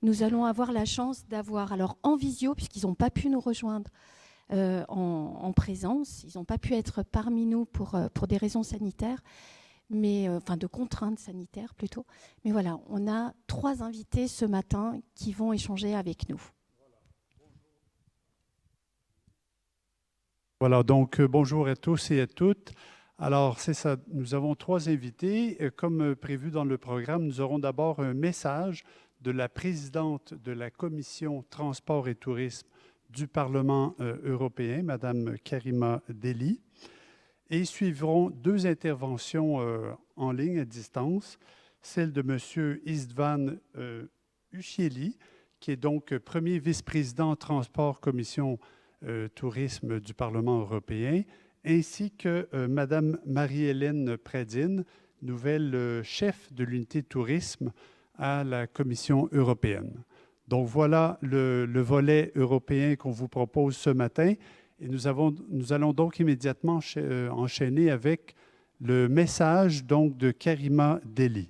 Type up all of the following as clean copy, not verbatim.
nous allons avoir la chance d'avoir, alors en visio, puisqu'ils n'ont pas pu nous rejoindre en présence, ils n'ont pas pu être parmi nous pour des raisons sanitaires, mais enfin de contraintes sanitaires plutôt. Mais voilà, on a 3 invités ce matin qui vont échanger avec nous. Voilà, donc bonjour à tous et à toutes. Alors, c'est ça, nous avons 3 invités. Comme prévu dans le programme, nous aurons d'abord un message de la présidente de la Commission Transport et Tourisme du Parlement européen, Madame Karima Delli. Et suivront 2 interventions en ligne à distance, celle de M. Istvan Uchieli, qui est donc premier vice-président Transport Commission Tourisme du Parlement européen, ainsi que Mme Marie-Hélène Predine, nouvelle chef de l'unité tourisme à la Commission européenne. Donc voilà le volet européen qu'on vous propose ce matin. Et nous allons donc immédiatement enchaîner avec le message donc, de Karima Delli.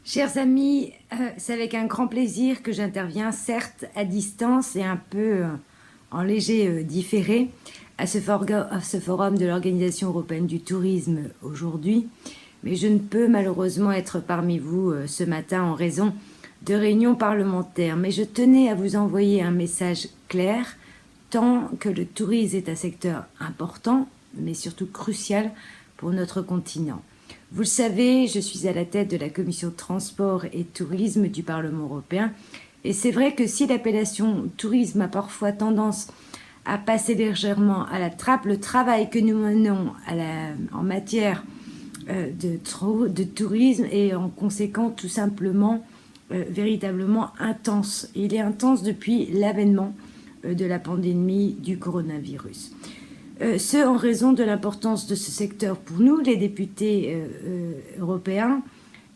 Chers amis, c'est avec un grand plaisir que j'interviens, certes à distance et un peu en léger différé, à ce forum de l'Organisation européenne du tourisme aujourd'hui. Mais je ne peux malheureusement être parmi vous ce matin en raison de réunions parlementaires. Mais je tenais à vous envoyer un message clair, tant que le tourisme est un secteur important, mais surtout crucial pour notre continent. Vous le savez, je suis à la tête de la Commission Transport et Tourisme du Parlement européen. Et c'est vrai que si l'appellation tourisme a parfois tendance à passer légèrement à la trappe, le travail que nous menons en matière de tourisme est en conséquent tout simplement véritablement intense. Il est intense depuis l'avènement de la pandémie du coronavirus. Ce en raison de l'importance de ce secteur pour nous, les députés européens,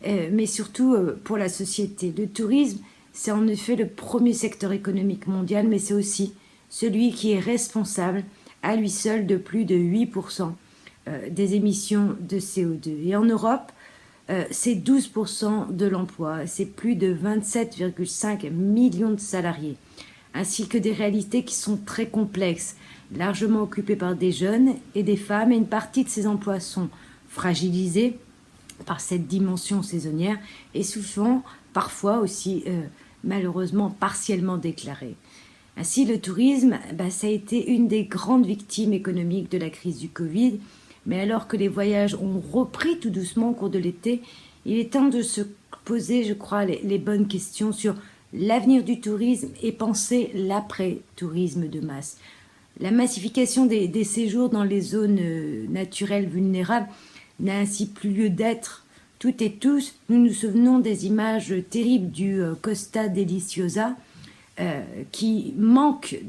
mais surtout pour la société. Le tourisme, c'est en effet le premier secteur économique mondial, mais c'est aussi celui qui est responsable à lui seul de plus de 8% des émissions de CO2. Et en Europe, c'est 12% de l'emploi, c'est plus de 27,5 millions de salariés, ainsi que des réalités qui sont très complexes, largement occupées par des jeunes et des femmes, et une partie de ces emplois sont fragilisés par cette dimension saisonnière et souvent, parfois aussi, malheureusement, partiellement déclarés. Ainsi, le tourisme, ça a été une des grandes victimes économiques de la crise du Covid, mais alors que les voyages ont repris tout doucement au cours de l'été, il est temps de se poser, je crois, les bonnes questions sur l'avenir du tourisme et penser l'après-tourisme de masse. La massification des séjours dans les zones naturelles vulnérables n'a ainsi plus lieu d'être. Toutes et tous, nous nous souvenons des images terribles du Costa Deliciosa qui manque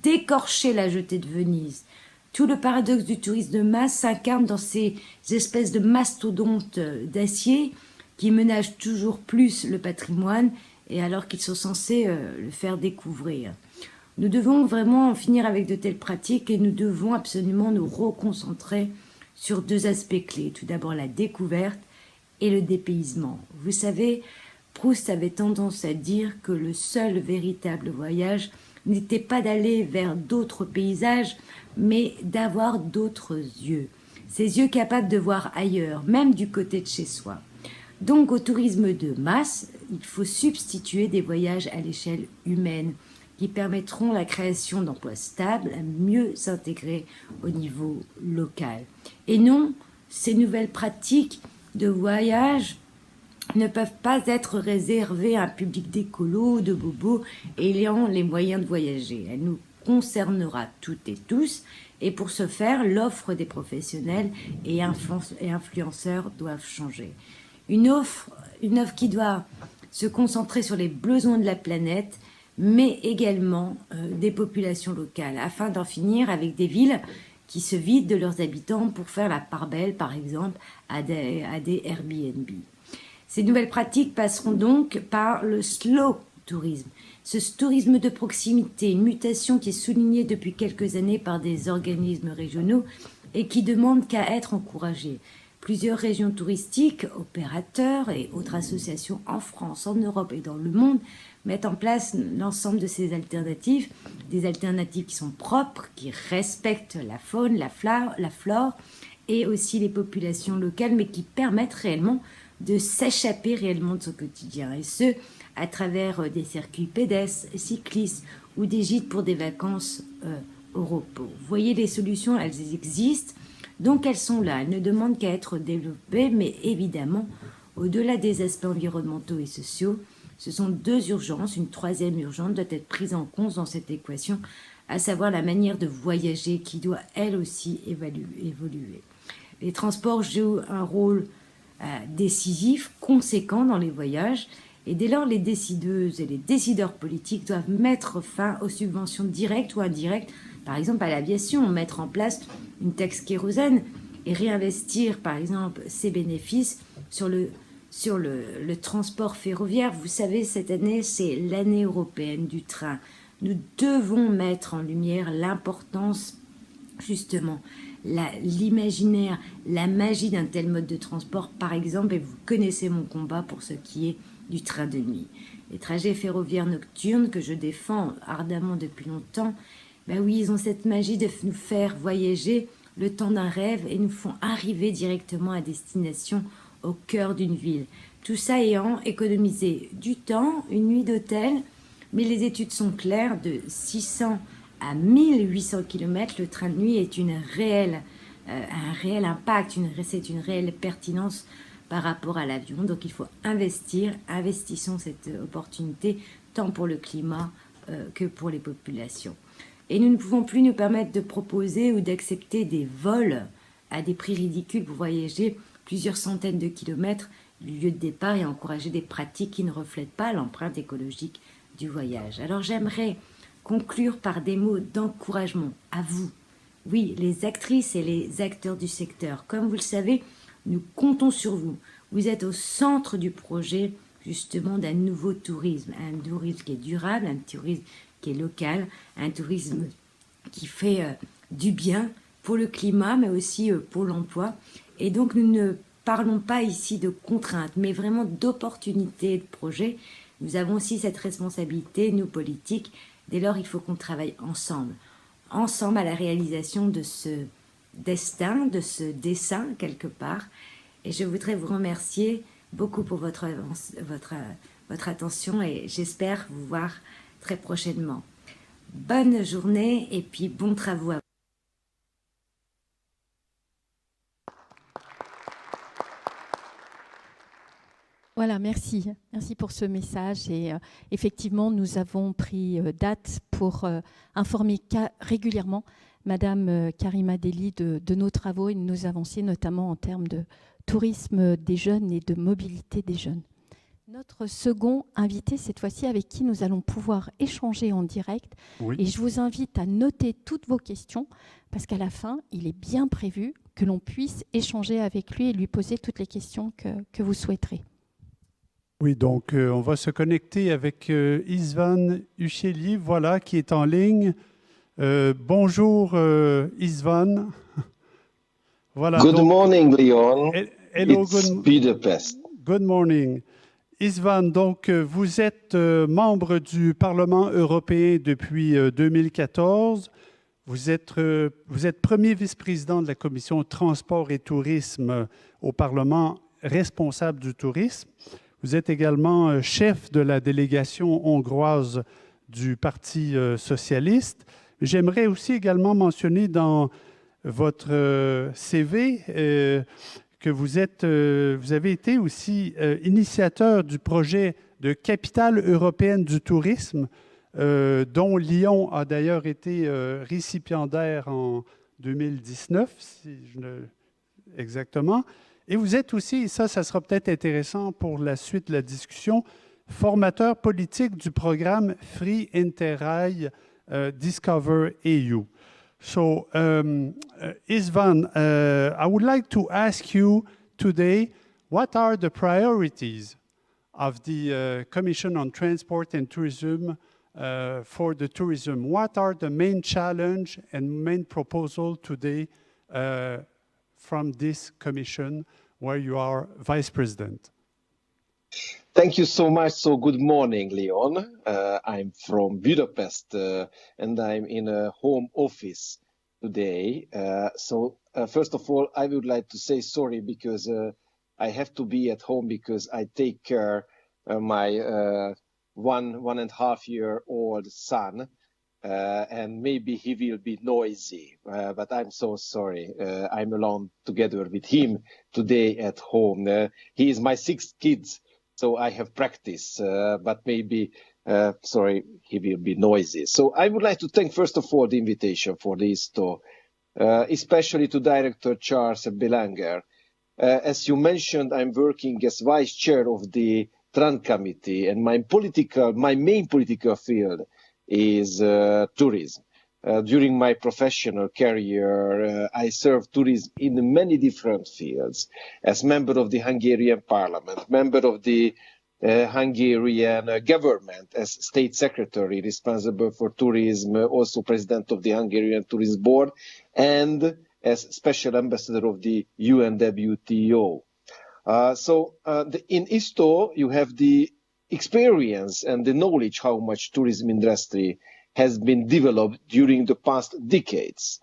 d'écorcher la jetée de Venise. Tout le paradoxe du tourisme de masse s'incarne dans ces espèces de mastodontes d'acier qui menacent toujours plus le patrimoine et alors qu'ils sont censés le faire découvrir. Nous devons vraiment en finir avec de telles pratiques et nous devons absolument nous reconcentrer sur 2 aspects clés. Tout d'abord la découverte et le dépaysement. Vous savez, Proust avait tendance à dire que le seul véritable voyage n'était pas d'aller vers d'autres paysages, mais d'avoir d'autres yeux. Ces yeux capables de voir ailleurs, même du côté de chez soi. Donc au tourisme de masse, il faut substituer des voyages à l'échelle humaine qui permettront la création d'emplois stables, à mieux s'intégrer au niveau local. Et non, ces nouvelles pratiques de voyage ne peuvent pas être réservées à un public d'écolos, de bobos ayant les moyens de voyager. Elle nous concernera toutes et tous, et pour ce faire, l'offre des professionnels et influenceurs doivent changer. Une offre qui doit se concentrer sur les besoins de la planète, mais également des populations locales, afin d'en finir avec des villes qui se vident de leurs habitants pour faire la part belle, par exemple, à des Airbnb. Ces nouvelles pratiques passeront donc par le slow tourisme. Ce tourisme de proximité, une mutation qui est soulignée depuis quelques années par des organismes régionaux et qui demande qu'à être encouragée. Plusieurs régions touristiques, opérateurs et autres associations en France, en Europe et dans le monde mettent en place l'ensemble de ces alternatives, des alternatives qui sont propres, qui respectent la faune, la flore et aussi les populations locales, mais qui permettent réellement de s'échapper réellement de son quotidien. Et ce, à travers des circuits pédestres, cyclistes ou des gîtes pour des vacances au repos. Vous voyez, les solutions, elles existent, donc elles sont là. Elles ne demandent qu'à être développées, mais évidemment, au-delà des aspects environnementaux et sociaux, ce sont deux urgences. Une troisième urgence doit être prise en compte dans cette équation, à savoir la manière de voyager qui doit, elle aussi, évoluer. Les transports jouent un rôle décisif, conséquent dans les voyages, et dès lors, les décideuses et les décideurs politiques doivent mettre fin aux subventions directes ou indirectes, par exemple à l'aviation, mettre en place une taxe kérosène et réinvestir, par exemple, ces bénéfices sur le transport ferroviaire. Vous savez, cette année, c'est l'année européenne du train. Nous devons mettre en lumière l'importance, justement, l'imaginaire, la magie d'un tel mode de transport, par exemple, et vous connaissez mon combat pour ce qui est du train de nuit. Les trajets ferroviaires nocturnes que je défends ardemment depuis longtemps, ben oui, ils ont cette magie de nous faire voyager le temps d'un rêve et nous font arriver directement à destination au cœur d'une ville. Tout ça ayant économisé du temps, une nuit d'hôtel, mais les études sont claires, de 600 à 1800 km, le train de nuit est un réel impact, c'est une réelle pertinence par rapport à l'avion. Donc il faut investissons cette opportunité, tant pour le climat que pour les populations. Et nous ne pouvons plus nous permettre de proposer ou d'accepter des vols à des prix ridicules pour voyager plusieurs centaines de kilomètres du lieu de départ et encourager des pratiques qui ne reflètent pas l'empreinte écologique du voyage. Alors j'aimerais conclure par des mots d'encouragement à vous. Oui, les actrices et les acteurs du secteur. Comme vous le savez, nous comptons sur vous. Vous êtes au centre du projet, justement, d'un nouveau tourisme. Un tourisme qui est durable, un tourisme qui est local, un tourisme qui fait du bien pour le climat, mais aussi pour l'emploi. Et donc, nous ne parlons pas ici de contraintes, mais vraiment d'opportunités de projets. Nous avons aussi cette responsabilité, nous, politiques. Dès lors, il faut qu'on travaille ensemble à la réalisation de ce destin, de ce dessin, quelque part. Et je voudrais vous remercier beaucoup pour votre attention et j'espère vous voir très prochainement. Bonne journée et puis bons travaux à vous. Voilà, merci. Merci pour ce message. Et effectivement, nous avons pris date pour informer régulièrement Madame Karima Delli de nos travaux et de nos avancées, notamment en termes de tourisme des jeunes et de mobilité des jeunes. Notre second invité, cette fois-ci, avec qui nous allons pouvoir échanger en direct. Oui. Et je vous invite à noter toutes vos questions, parce qu'à la fin, il est bien prévu que l'on puisse échanger avec lui et lui poser toutes les questions que vous souhaiterez. Oui, donc on va se connecter avec István Ujhelyi, voilà, qui est en ligne. Bonjour István. Voilà, good morning, Leon. Hello, It's Budapest. Good morning. István, donc vous êtes membre du Parlement européen depuis 2014. Vous êtes premier vice-président de la Commission Transport et Tourisme au Parlement, responsable du tourisme. Vous êtes également chef de la délégation hongroise du Parti socialiste. J'aimerais aussi également mentionner dans votre CV que vous avez été aussi initiateur du projet de capitale européenne du tourisme, dont Lyon a d'ailleurs été récipiendaire en 2019, exactement. Et vous êtes aussi, ça sera peut-être intéressant pour la suite de la discussion, formateur politique du programme Free Interrail Discover EU. So, István, I would like to ask you today, what are the priorities of the Commission on Transport and Tourism for the tourism? What are the main challenge and main proposal today from this commission where you are vice president. Thank you so much. So good morning, Leon. I'm from Budapest and I'm in a home office today. First of all, I would like to say sorry because I have to be at home because I take care of my 1.5-year-old son. And maybe he will be noisy, but I'm so sorry. I'm alone together with him today at home. He is my 6th kid, so I have practice, but maybe, sorry, he will be noisy. So I would like to thank, first of all, the invitation for this talk, especially to Director Charles Belanger. As you mentioned, I'm working as vice chair of the TRAN committee, and my main political field is tourism. During my professional career, I served tourism in many different fields. As member of the Hungarian parliament, member of the Hungarian government, as state secretary responsible for tourism, also president of the Hungarian Tourism Board, and as special ambassador of the UNWTO. In ISTO, you have the experience and the knowledge how much tourism industry has been developed during the past decades.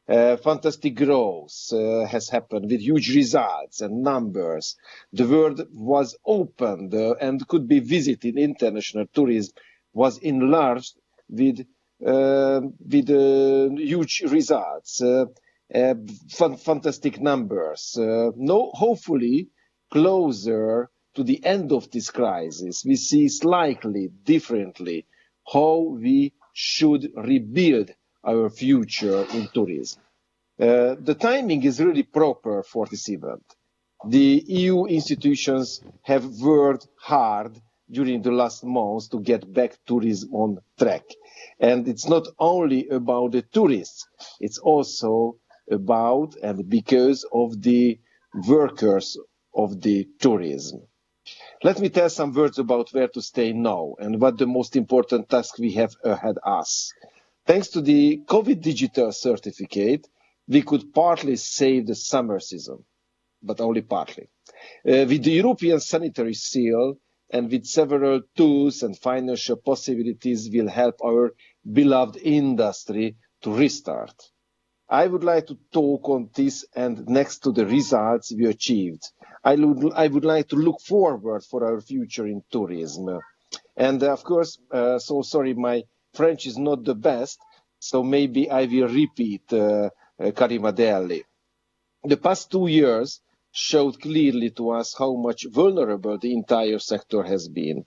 Fantastic growth has happened with huge results and numbers. The world was opened and could be visited. International tourism was enlarged with huge results, fantastic numbers. Hopefully, closer to the end of this crisis, we see slightly differently how we should rebuild our future in tourism. The timing is really proper for this event. The EU institutions have worked hard during the last months to get back tourism on track. And it's not only about the tourists, it's also about and because of the workers of the tourism. Let me tell some words about where to stay now and what the most important task we have ahead us. Thanks to the COVID digital certificate, we could partly save the summer season, but only partly. With the European sanitary seal and with several tools and financial possibilities will help our beloved industry to restart. I would like to talk on this and next to the results we achieved. I would like to look forward for our future in tourism. And of course, so sorry, my French is not the best, so maybe I will repeat Karima Deli. The past 2 years showed clearly to us how much vulnerable the entire sector has been.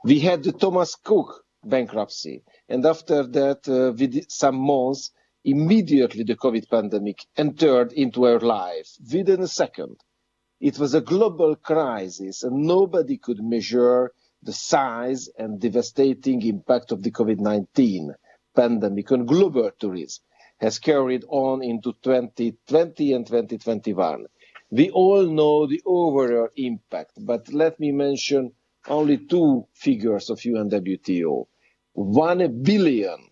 We had the Thomas Cook bankruptcy, and after that, with some months, immediately the COVID pandemic entered into our life within a second. It was a global crisis and nobody could measure the size and devastating impact of the COVID-19 pandemic on global tourism has carried on into 2020 and 2021. We all know the overall impact, but let me mention only 2 figures of UNWTO. 1 billion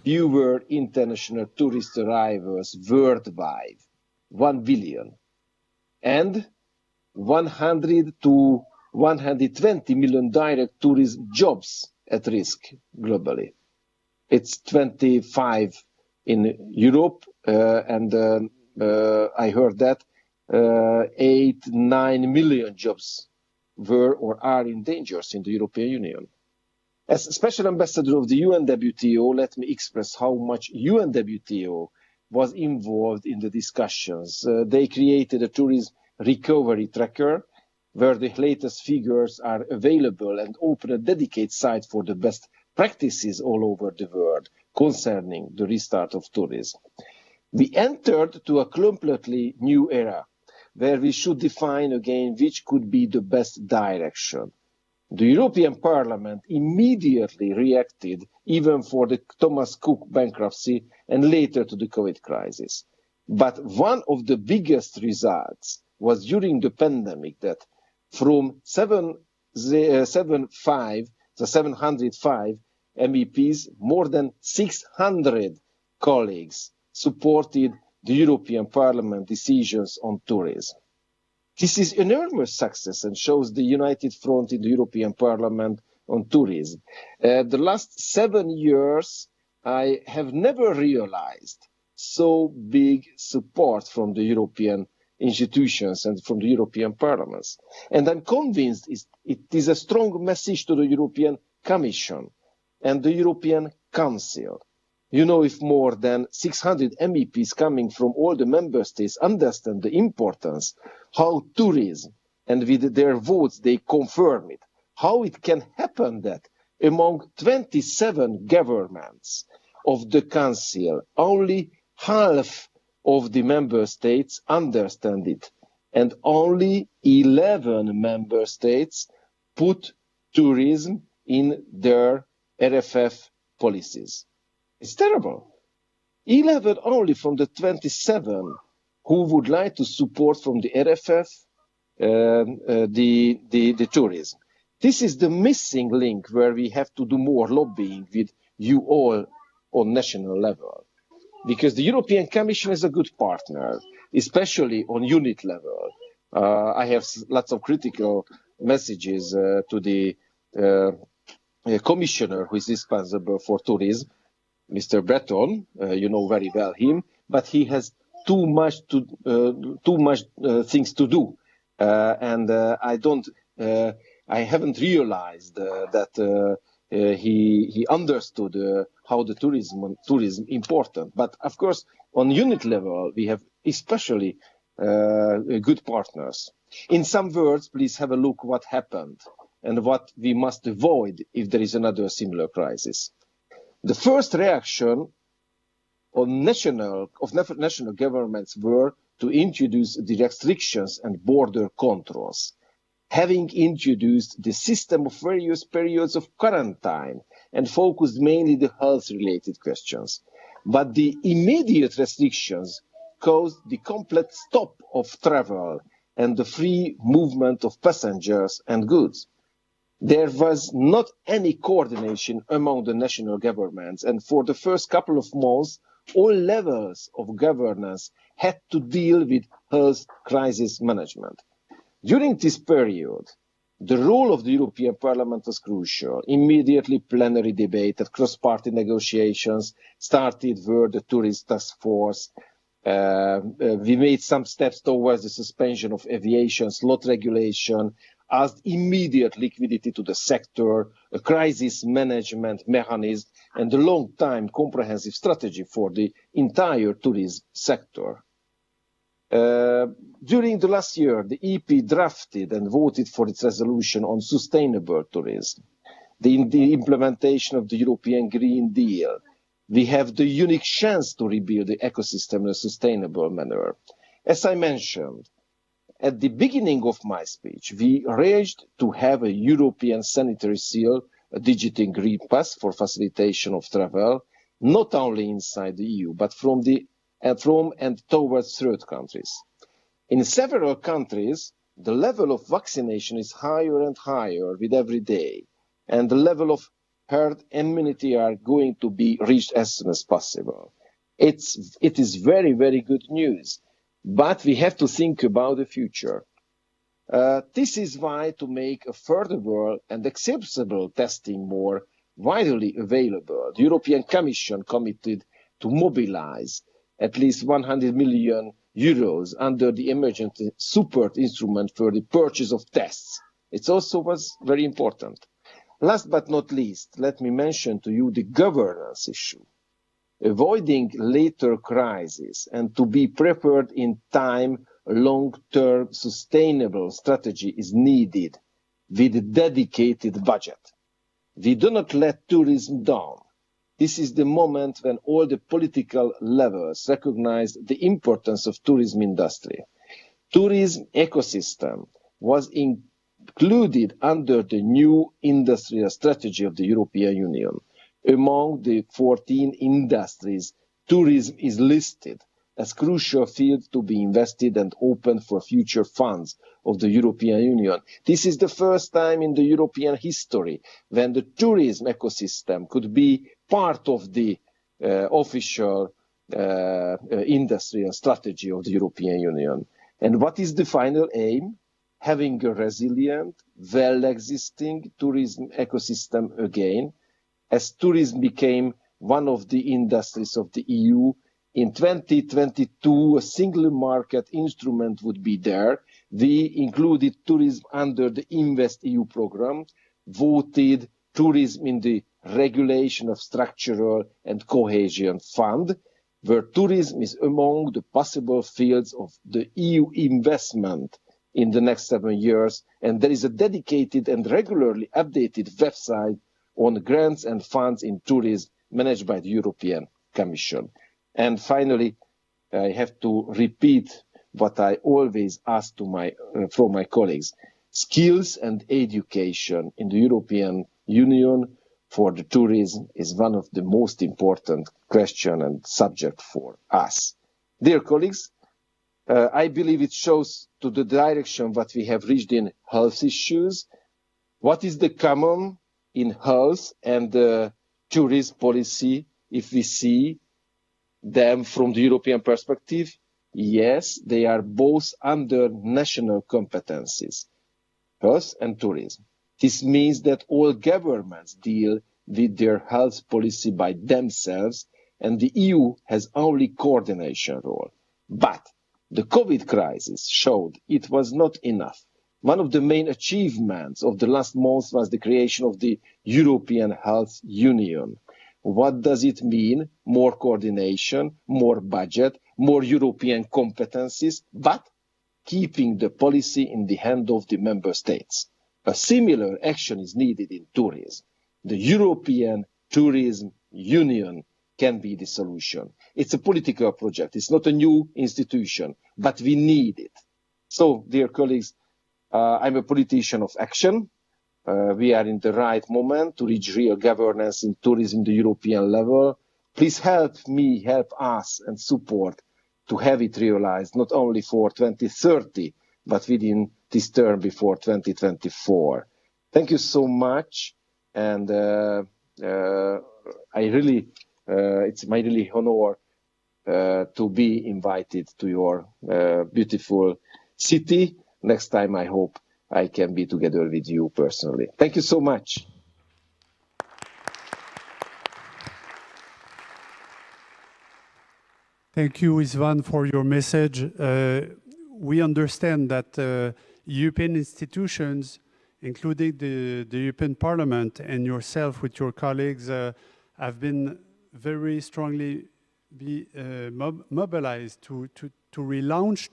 fewer international tourist arrivals worldwide, 1 billion, and 100 to 120 million direct tourism jobs at risk globally. It's 25 in Europe, and I heard that 8-9 million jobs were or are in danger in the European Union. As Special Ambassador of the UNWTO, let me express how much UNWTO was involved in the discussions. They created a tourism recovery tracker where the latest figures are available and open a dedicated site for the best practices all over the world concerning the restart of tourism. We entered to a completely new era where we should define again which could be the best direction. The European Parliament immediately reacted even for the Thomas Cook bankruptcy and later to the COVID crisis. But one of the biggest results was during the pandemic that from 705 MEPs, more than 600 colleagues supported the European Parliament decisions on tourism. This is enormous success and shows the united front in the European Parliament on tourism. The last 7 years, I have never realized so big support from the European institutions and from the European parliaments. And I'm convinced it is a strong message to the European Commission and the European Council. You know, if more than 600 MEPs coming from all the member states understand the importance, how tourism, and with their votes they confirm it, how it can happen that among 27 governments of the Council, only half of the member states understand it, and only 11 member states put tourism in their RFF policies. It's terrible. 11 only from the 27 who would like to support from the RFF the tourism. This is the missing link where we have to do more lobbying with you all on national level. Because the European Commission is a good partner, especially on unit level. I have lots of critical messages to the commissioner who is responsible for tourism, Mr. Breton. You know very well him, but he has too much things to do, and I haven't realized that he understood how the tourism important. But of course, on unit level, we have especially good partners. In some words, please have a look what happened and what we must avoid if there is another similar crisis. The first reaction on national governments were to introduce the restrictions and border controls, having introduced the system of various periods of quarantine and focused mainly the health-related questions. But the immediate restrictions caused the complete stop of travel and the free movement of passengers and goods. There was not any coordination among the national governments, and for the first couple of months, all levels of governance had to deal with health crisis management. During this period, the role of the European Parliament was crucial. Immediately, plenary debate and cross-party negotiations started with the Tourist Task Force. We made some steps towards the suspension of aviation slot regulation, asked immediate liquidity to the sector, a crisis management mechanism, and a long-time comprehensive strategy for the entire tourism sector. During the last year, the EP drafted and voted for its resolution on sustainable tourism, the implementation of the European Green Deal. We have the unique chance to rebuild the ecosystem in a sustainable manner. As I mentioned, at the beginning of my speech, we arranged to have a European sanitary seal, a digital green pass for facilitation of travel, not only inside the EU, but from and towards third countries. In several countries, the level of vaccination is higher and higher with every day, and the level of herd immunity are going to be reached as soon as possible. It is very, very good news, but we have to think about the future. This is why to make affordable and accessible testing more widely available, the European Commission committed to mobilize at least 100 million euros under the emergency support instrument for the purchase of tests. It also was very important. Last but not least, let me mention to you the governance issue. Avoiding later crises and to be prepared in time, a long-term sustainable strategy is needed with a dedicated budget. We do not let tourism down. This is the moment when all the political levels recognize the importance of tourism industry. Tourism ecosystem was included under the new industrial strategy of the European Union. Among the 14 industries, tourism is listed as crucial field to be invested and open for future funds of the European Union. This is the first time in the European history when the tourism ecosystem could be part of the official industrial strategy of the European Union. And what is the final aim? Having a resilient, well-existing tourism ecosystem again, as tourism became one of the industries of the EU. In 2022, a single market instrument would be there. We included tourism under the InvestEU program, voted tourism in the regulation of structural and cohesion fund, where tourism is among the possible fields of the EU investment in the next 7 years. And there is a dedicated and regularly updated website on grants and funds in tourism managed by the European Commission. And finally, I have to repeat what I always ask from my colleagues. Skills and education in the European Union for the tourism is one of the most important question and subject for us. Dear colleagues, I believe it shows to the direction what we have reached in health issues. What is the common in health and tourism policy if we see them from the European perspective? Yes, they are both under national competencies, health and tourism. This means that all governments deal with their health policy by themselves, and the EU has only coordination role. But the COVID crisis showed it was not enough. One of the main achievements of the last month was the creation of the European Health Union. What does it mean? More coordination, more budget, more European competencies, but keeping the policy in the hand of the member states. A similar action is needed in tourism. The European Tourism Union can be the solution. It's a political project. It's not a new institution, but we need it. So, dear colleagues, I'm a politician of action. We are in the right moment to reach real governance in tourism at the European level. Please help me, help us and support to have it realized not only for 2030, but within this term before 2024. Thank you so much. And it's my really honor to be invited to your beautiful city. Next time, I hope I can be together with you personally. Thank you so much. Thank you, Istvan, for your message. We understand that European institutions, including the European Parliament and yourself with your colleagues, have been very strongly mobilized to relaunch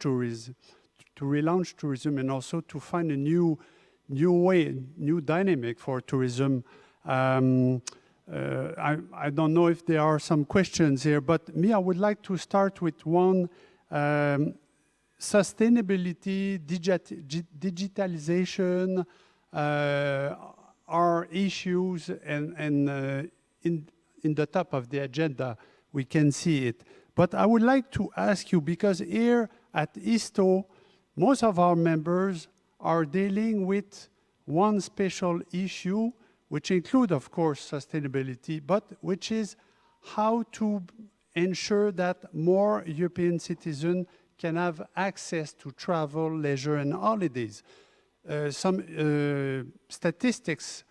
tourism, and also to find a new way, new dynamic for tourism. I don't know if there are some questions here, but I would like to start with one. Sustainability, digitalization are issues, and in the top of the agenda, we can see it. But I would like to ask you, because here at ISTO, most of our members are dealing with one special issue, which include, of course, sustainability, but which is how to ensure that more European citizens can have access to travel, leisure, and holidays. Some statistics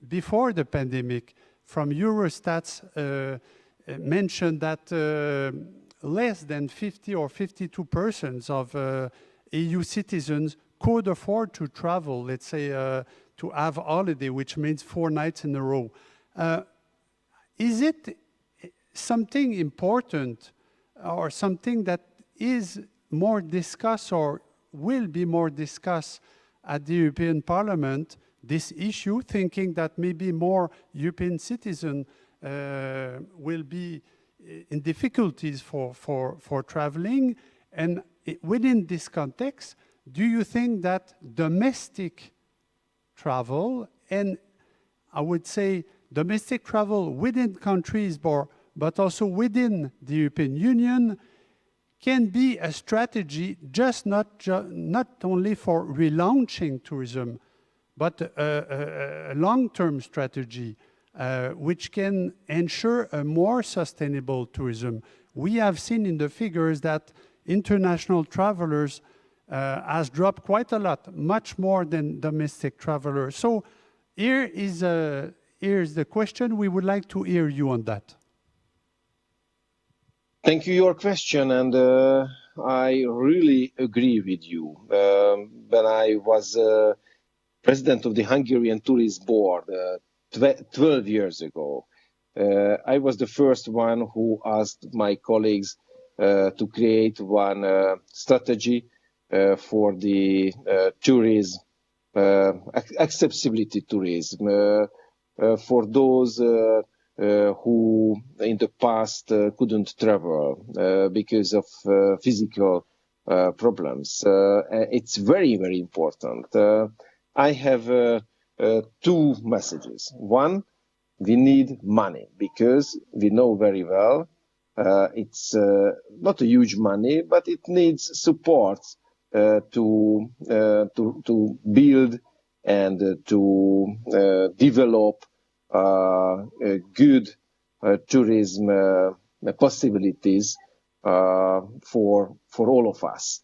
before the pandemic from Eurostat mentioned that less than 50 or 52% of EU citizens could afford to travel, let's say, to have a holiday, which means 4 nights in a row. Is it something important or something that is more discussed or will be more discussed at the European Parliament, this issue, thinking that maybe more European citizens will be in difficulties for traveling? And within this context, do you think that domestic travel, and I would say domestic travel within countries, but also within the European Union, can be a strategy just not only for relaunching tourism, but a long-term strategy which can ensure a more sustainable tourism? we have seen in the figures that international travelers has dropped quite a lot, much more than domestic travelers. So here's the question. We would like to hear you on that. Thank you for your question, and I really agree with you. When I was president of the Hungarian Tourism Board 12 years ago, I was the first one who asked my colleagues to create one strategy for the tourism, accessibility tourism, for those who in the past couldn't travel because of physical problems. It's very, very important. I have two messages. One, we need money because we know very well it's not a huge money, but it needs support to build and to develop good tourism possibilities for all of us.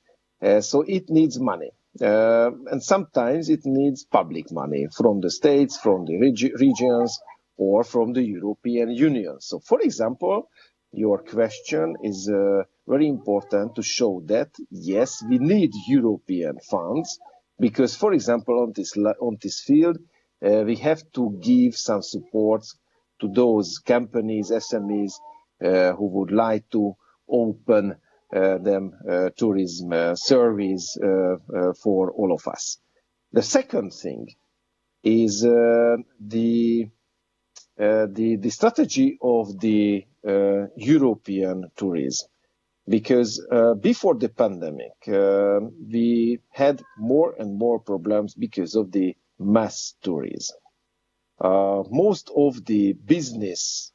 So it needs money. And sometimes it needs public money from the states, from the regions, or from the European Union. So, for example, your question is very important to show that, yes, we need European funds, because, for example, on this field, we have to give some support to those companies, SMEs, who would like to open them tourism service for all of us. The second thing is the strategy of the European tourism, because before the pandemic, we had more and more problems because of the mass tourism. Most of the business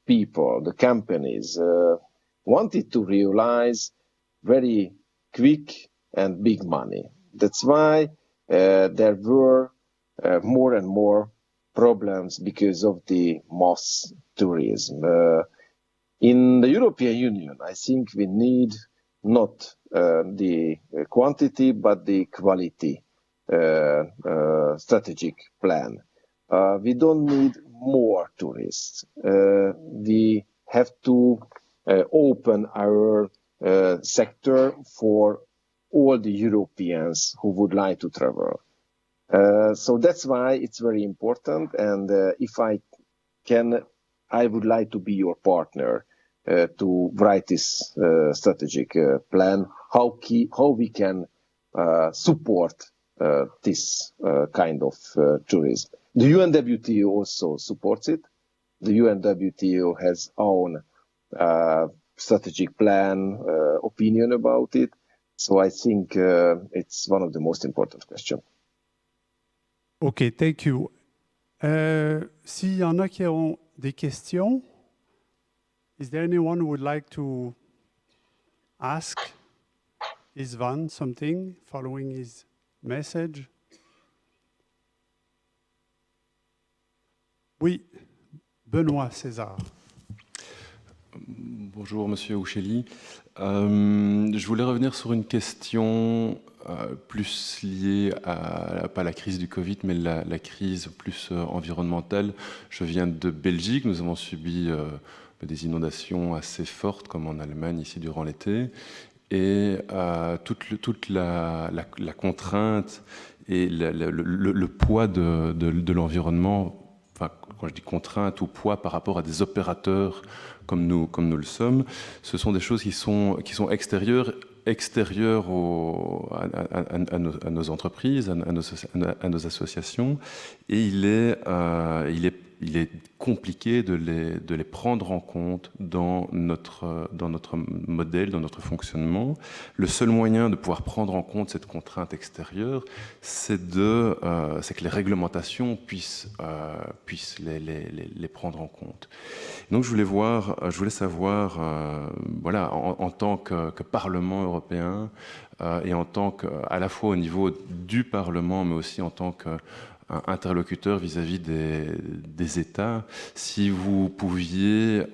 people, the companies, wanted to realize very quick and big money. That's why there were more and more problems because of the mass tourism. In the European Union, I think we need not the quantity, but the quality strategic plan. We don't need more tourists. We have to open our sector for all the Europeans who would like to travel. So that's why it's very important. And if I can, I would like to be your partner to write this strategic plan, how we can support this kind of tourism. The UNWTO also supports it. The UNWTO has own strategic plan, opinion about it. So I think it's one of the most important questions. OK, thank you. S'il y en a qui ont des questions, is there anyone who would like to ask István something following his message? Oui, Benoît César. Bonjour, Monsieur Uccelli. Je voulais revenir sur une question plus liée à, pas la crise du Covid, mais la crise plus environnementale. Je viens de Belgique. Nous avons subi des inondations assez fortes, comme en Allemagne, ici, durant l'été. Et toute la contrainte et le poids de l'environnement, enfin, quand je dis contrainte ou poids par rapport à des opérateurs comme nous le sommes, ce sont des choses qui sont extérieures à nos entreprises, à nos associations, et il est compliqué de les prendre en compte dans notre modèle, dans notre fonctionnement. Le seul moyen de pouvoir prendre en compte cette contrainte extérieure, c'est que les réglementations puissent les prendre en compte. Donc je voulais savoir, voilà, en tant que Parlement européen, et en tant à la fois au niveau du Parlement, mais aussi en tant que interlocuteur vis-à-vis des États. Si vous pouviez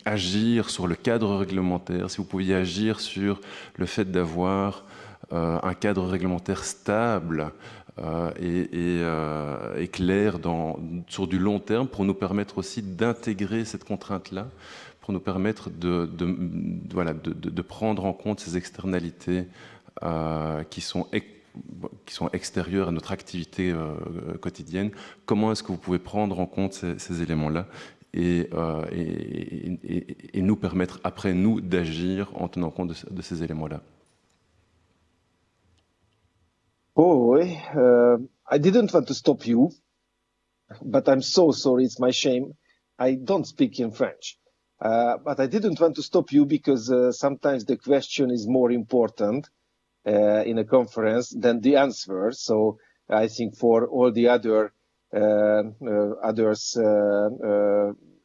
agir sur le cadre réglementaire, si vous pouviez agir sur le fait d'avoir un cadre réglementaire stable et clair sur du long terme pour nous permettre aussi d'intégrer cette contrainte-là, pour nous permettre de prendre en compte ces externalités qui sont extérieures à notre activité quotidienne. Comment est-ce que vous pouvez prendre en compte ces éléments-là et nous permettre après, nous, d'agir en tenant compte de ces éléments-là? Oh, I didn't want to stop you, but I'm so sorry, it's my shame. I don't speak in French. But I didn't want to stop you because sometimes the question is more important in a conference than the answer. So I think for all the others,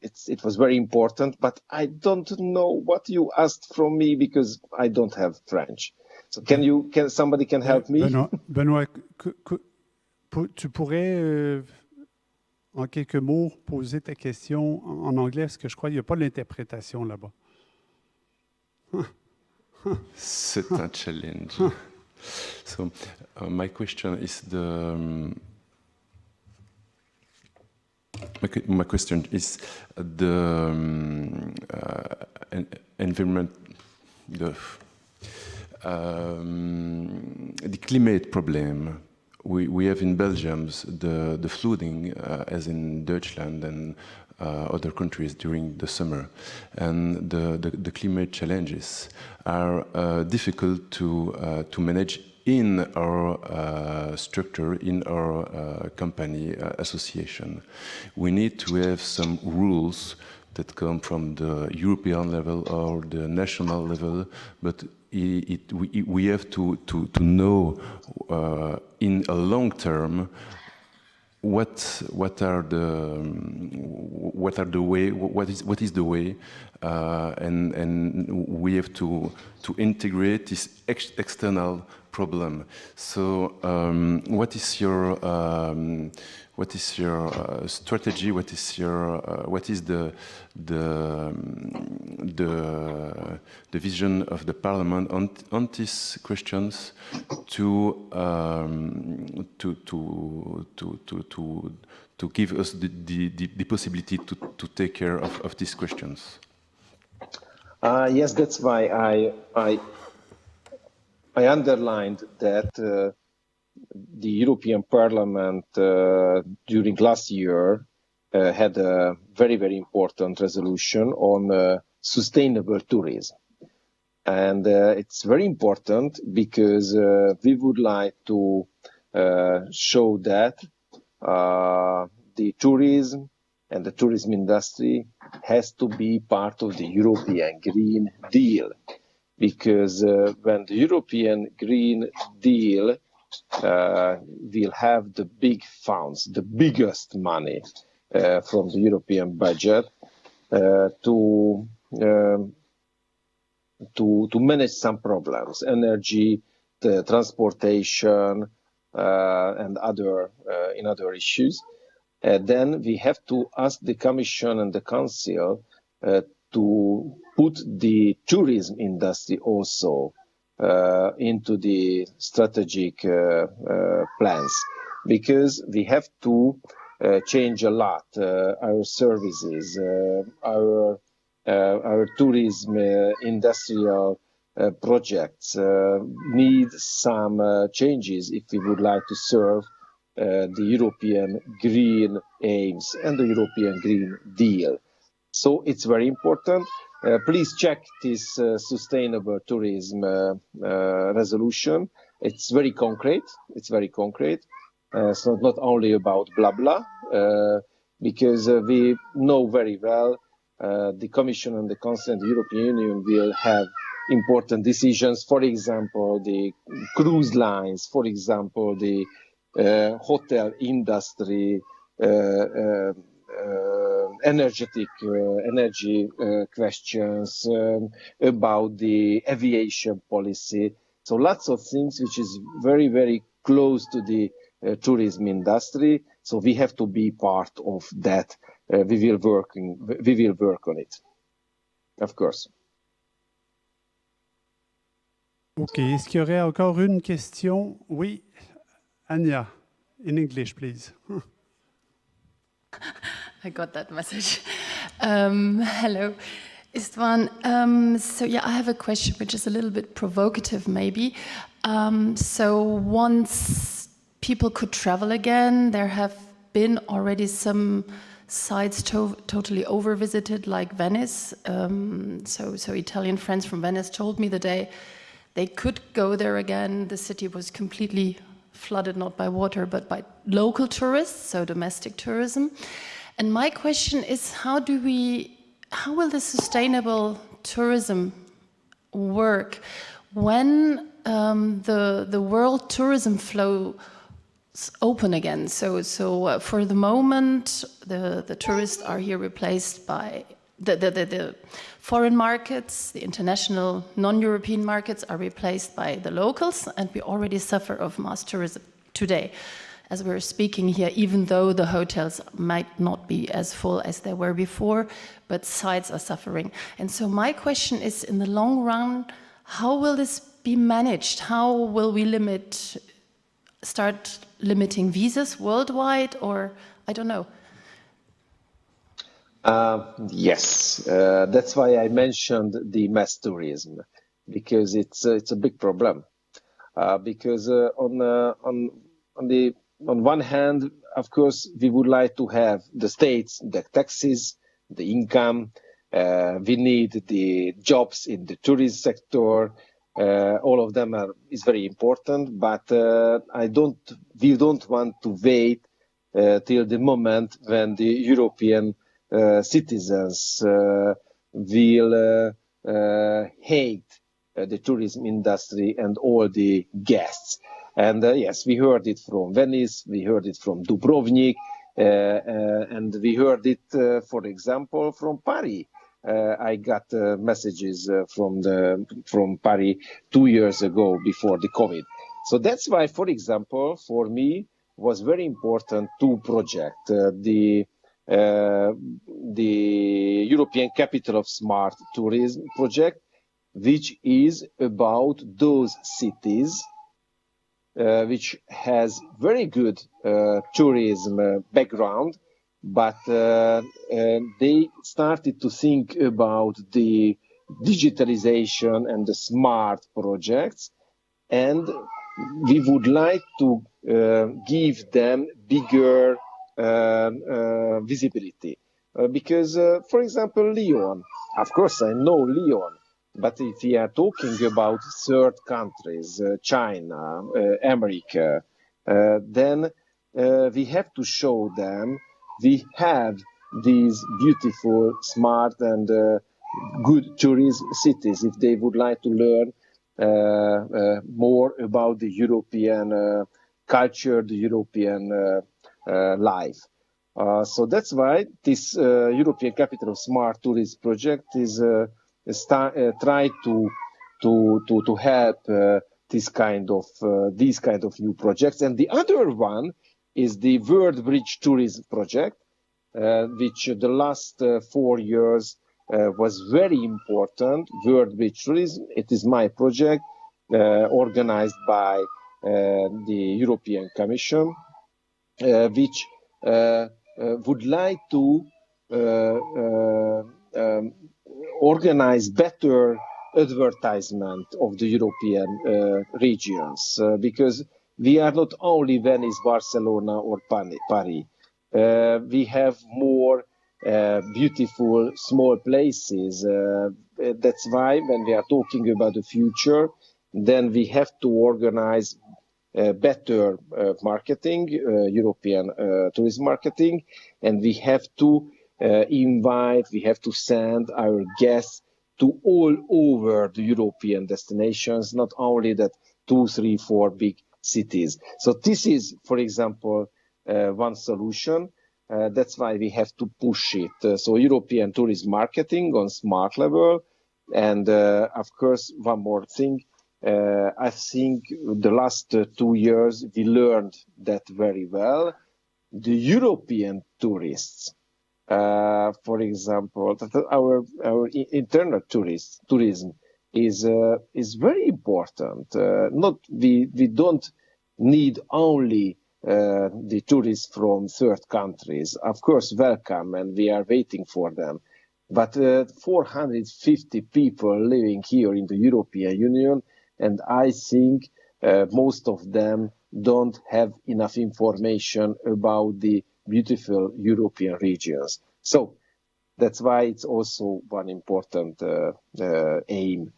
it was very important, but I don't know what you asked from me because I don't have French. So somebody can help me? Benoît, tu pourrais, en quelques mots, poser ta question en anglais, parce que je crois qu'il n'y a pas l'interprétation là-bas. C'est un challenge. So, my question is my question is the environment, the climate problem we have in Belgium, the flooding as in Deutschland and other countries during the summer, and the climate challenges are difficult to manage in our structure, in our company association. We need to have some rules that come from the European level or the national level, but we have to know in a long term what is the way, and we have to integrate this external problem. So what is your strategy? What is the vision of the Parliament on these questions to give us the possibility to take care of these questions? Yes, that's why I underlined that the European Parliament during last year had a very, very important resolution on sustainable tourism. And it's very important because we would like to show that the tourism and the tourism industry has to be part of the European Green Deal. Because when the European Green Deal will have the big funds, the biggest money from the European budget to manage some problems, energy, the transportation, and other issues. Then we have to ask the Commission and the Council to put the tourism industry also into the strategic plans, because we have to change a lot our services, our tourism industrial projects need some changes if we would like to serve the European green aims and the European Green Deal. So it's very important. Please check this sustainable tourism resolution. It's very concrete. It's not only about blah blah, because we know very well the Commission and the Council and the European Union will have important decisions. For example, the cruise lines. For example, the hotel industry. Energy questions, about the aviation policy. So lots of things which is very, very close to the tourism industry. So we have to be part of that. We will work on it, of course. OK. Est-ce qu'il y aurait encore une question? Oui, Anya, in English, please. I got that message. Hello, Istvan. So yeah, I have a question which is a little bit provocative maybe. So once people could travel again, there have been already some sites totally over-visited, like Venice. So Italian friends from Venice told me the day they could go there again. The city was completely flooded, not by water, but by local tourists, so domestic tourism. And my question is, how will the sustainable tourism work when the world tourism flow open again? So for the moment, the tourists are here replaced by the foreign markets, the international non-European markets are replaced by the locals, and we already suffer of mass tourism today. As we're speaking here, even though the hotels might not be as full as they were before, but sites are suffering. And so my question is, in the long run, how will this be managed? How will we start limiting visas worldwide, or I don't know? Yes, that's why I mentioned the mass tourism, because it's a big problem. Because on one hand, of course, we would like to have the states, the taxes, the income. We need the jobs in the tourism sector. All of them is very important, but we don't want to wait till the moment when the European citizens will hate the tourism industry and all the guests. And yes, we heard it from Venice, we heard it from Dubrovnik, and we heard it, for example, from Paris. I got messages from Paris 2 years ago before the COVID. So that's why, for example, for me, was very important to project the European Capital of Smart Tourism project, which is about those cities which has very good tourism background, but they started to think about the digitalization and the smart projects, and we would like to give them bigger visibility. Because, for example, Lyon, of course I know Lyon, but if we are talking about third countries, China, America, then we have to show them we have these beautiful, smart and good tourist cities if they would like to learn more about the European culture, the European life. So that's why this European Capital of Smart Tourism project is try to help these kind of new projects. And the other one is the World Bridge Tourism project, which the last 4 years was very important. World Bridge Tourism, it is my project organized by the European Commission, which would like to organize better advertisement of the European regions, because we are not only Venice, Barcelona or Paris. We have more beautiful small places. That's why when we are talking about the future, then we have to organize better marketing, European tourism marketing, and we have to we have to send our guests to all over the European destinations, not only that 2, 3, 4 big cities. So this is, for example, one solution. That's why we have to push it. So European tourism marketing on smart level. And of course, one more thing, I think the last 2 years we learned that very well. The European tourists, for example, our internal tourism is very important. We don't need only the tourists from third countries. Of course, welcome, and we are waiting for them. But 450 people living here in the European Union, and I think most of them don't have enough information about the beautiful European regions. So that's why it's also one important aim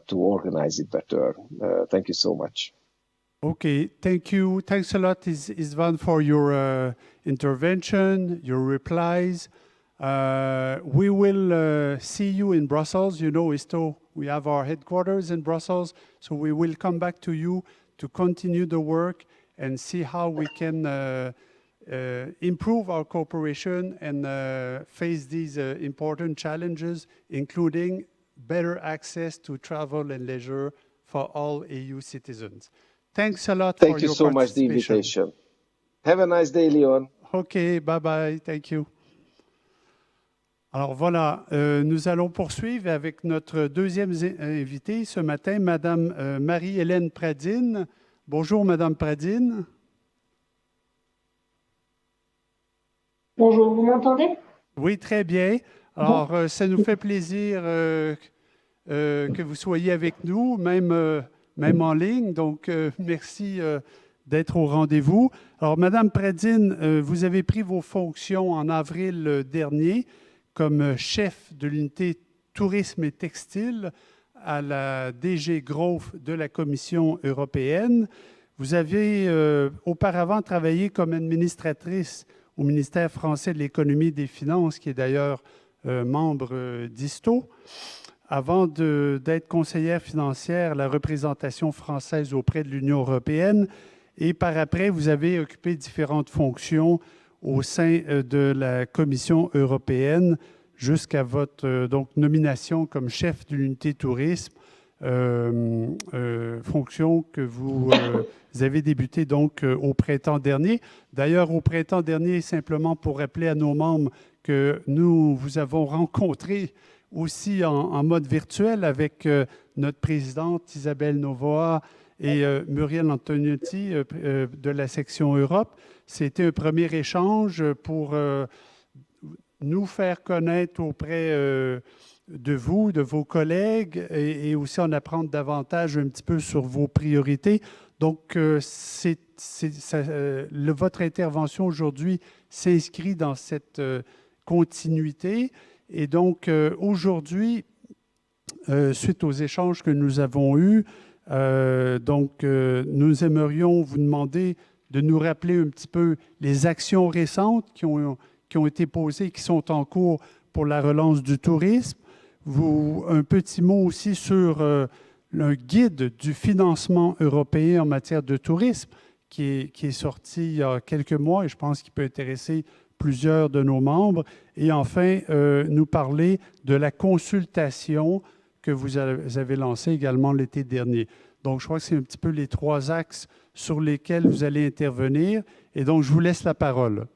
to organize it better. Thank you so much. Okay, thank you. Thanks a lot, Istvan, for your intervention, your replies. We will see you in Brussels. You know, ISTO, we have our headquarters in Brussels, so we will come back to you to continue the work and see how we can improve our cooperation and face these important challenges, including better access to travel and leisure for all EU citizens. Thanks a lot for your participation. Thank you so much for the invitation. Have a nice day, Leon. OK, bye-bye. Thank you. Alors voilà, nous allons poursuivre avec notre deuxième invitée ce matin, Madame Marie-Hélène Pradine. Bonjour, Madame Pradine. Bonjour, vous m'entendez? Oui, très bien. Alors, ça nous fait plaisir que vous soyez avec nous, même en ligne. Donc, merci d'être au rendez-vous. Alors, Madame Pradine, vous avez pris vos fonctions en avril dernier comme chef de l'unité tourisme et textile à la DG Growth de la Commission européenne. Vous avez auparavant travaillé comme administratrice au ministère français de l'économie et des finances, qui est d'ailleurs membre d'ISTO, avant d'être conseillère financière à la représentation française auprès de l'Union européenne. Et par après, vous avez occupé différentes fonctions au sein de la Commission européenne jusqu'à votre nomination comme chef de l'unité tourisme, fonction que vous avez débutée donc au printemps dernier. D'ailleurs, au printemps dernier, simplement pour rappeler à nos membres que nous vous avons rencontré aussi en mode virtuel avec notre présidente Isabelle Novoa et Muriel Antoniotti de la section Europe. C'était un premier échange pour nous faire connaître auprès de vous, de vos collègues et aussi en apprendre davantage un petit peu sur vos priorités. Donc, votre intervention aujourd'hui s'inscrit dans cette continuité. Et donc, aujourd'hui, suite aux échanges que nous avons eus, nous aimerions vous demander de nous rappeler un petit peu les actions récentes qui ont été posées, qui sont en cours pour la relance du tourisme. Un petit mot aussi sur le guide du financement européen en matière de tourisme qui est sorti il y a quelques mois et je pense qu'il peut intéresser plusieurs de nos membres. Et enfin, nous parler de la consultation que vous avez lancée également l'été dernier. Donc, je crois que c'est un petit peu les trois axes sur lesquels vous allez intervenir. Et donc, je vous laisse la parole.